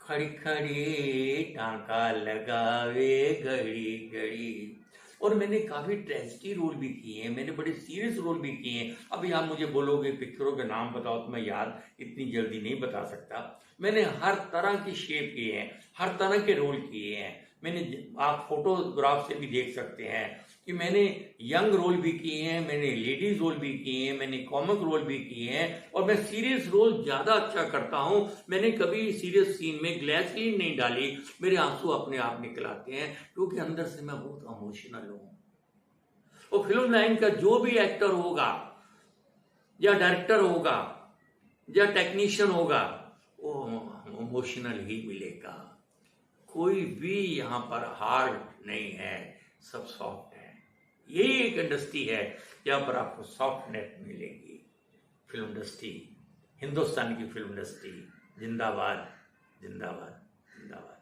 Speaker 2: खड़ी खड़ी टांका लगावे घड़ी घड़ी। और मैंने काफी ट्रेजिडी रोल भी किए हैं, मैंने बड़े सीरियस रोल भी किए हैं। अभी आप मुझे बोलोगे पिक्चरों के नाम बताओ तो मैं याद इतनी जल्दी नहीं बता सकता। मैंने हर तरह की शेप किए हैं, हर तरह के रोल किए हैं। मैंने, आप फोटोग्राफ से भी देख सकते हैं कि मैंने यंग रोल भी किए हैं, मैंने लेडीज रोल भी किए हैं, मैंने कॉमिक रोल भी किए हैं, और मैं सीरियस रोल ज्यादा अच्छा करता हूं। मैंने कभी सीरियस सीन में ग्लिसरीन नहीं डाली, मेरे आंसू अपने आप निकल आते हैं, क्योंकि अंदर से मैं बहुत इमोशनल हूं। और फिल्म लाइन का जो भी एक्टर होगा या डायरेक्टर होगा या टेक्नीशियन होगा, वो इमोशनल ही मिलेगा। कोई भी यहाँ पर हार्ड नहीं है, सब सॉफ्ट है। यही एक इंडस्ट्री है जहाँ पर आपको सॉफ्टनेस मिलेगी। फिल्म इंडस्ट्री, हिंदुस्तान की फिल्म इंडस्ट्री जिंदाबाद, जिंदाबाद, जिंदाबाद।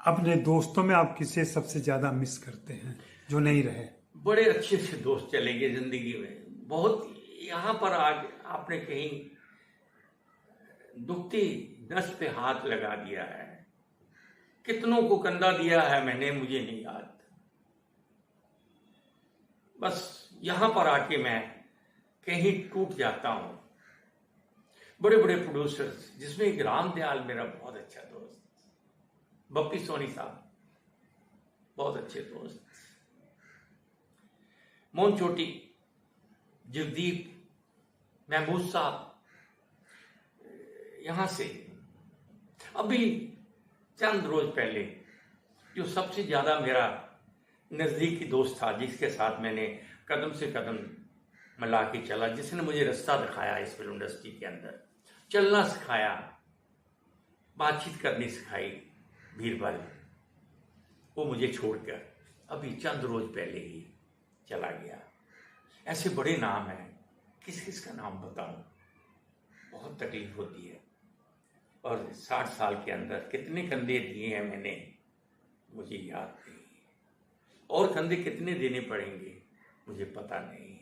Speaker 1: अपने दोस्तों में आप किसे सबसे ज्यादा मिस करते हैं जो नहीं रहे?
Speaker 2: बड़े अच्छे से दोस्त चले गए जिंदगी में, बहुत। यहाँ पर आज आपने कहीं दुखती नस पे हाथ लगा दिया है। कितनों को कंधा दिया है मैंने, मुझे नहीं याद। बस यहां पर आके मैं कहीं टूट जाता हूं। बड़े बड़े प्रोड्यूसर्स, जिसमें एक राम दयाल मेरा बहुत अच्छा दोस्त, बप्पी सोनी साहब बहुत अच्छे दोस्त, मोहन चोटी, जगदीप, महमूद साहब, यहां से अभी चंद रोज पहले जो सबसे ज्यादा मेरा नजदीकी दोस्त था, जिसके साथ मैंने कदम से कदम मिला के चला, जिसने मुझे रास्ता दिखाया इस फिल्म इंडस्ट्री के अंदर, चलना सिखाया, बातचीत करनी सिखाई, बीरबल, वो मुझे छोड़कर अभी चंद रोज पहले ही चला गया। ऐसे बड़े नाम हैं, किस किस का नाम बताऊं, बहुत तकलीफ होती है। और 60 साल के अंदर कितने कंधे दिए हैं मैंने, मुझे याद नहीं। और कंधे कितने देने पड़ेंगे मुझे पता नहीं।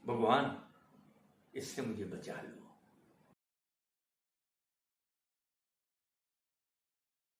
Speaker 2: भगवान, इससे मुझे बचा लो।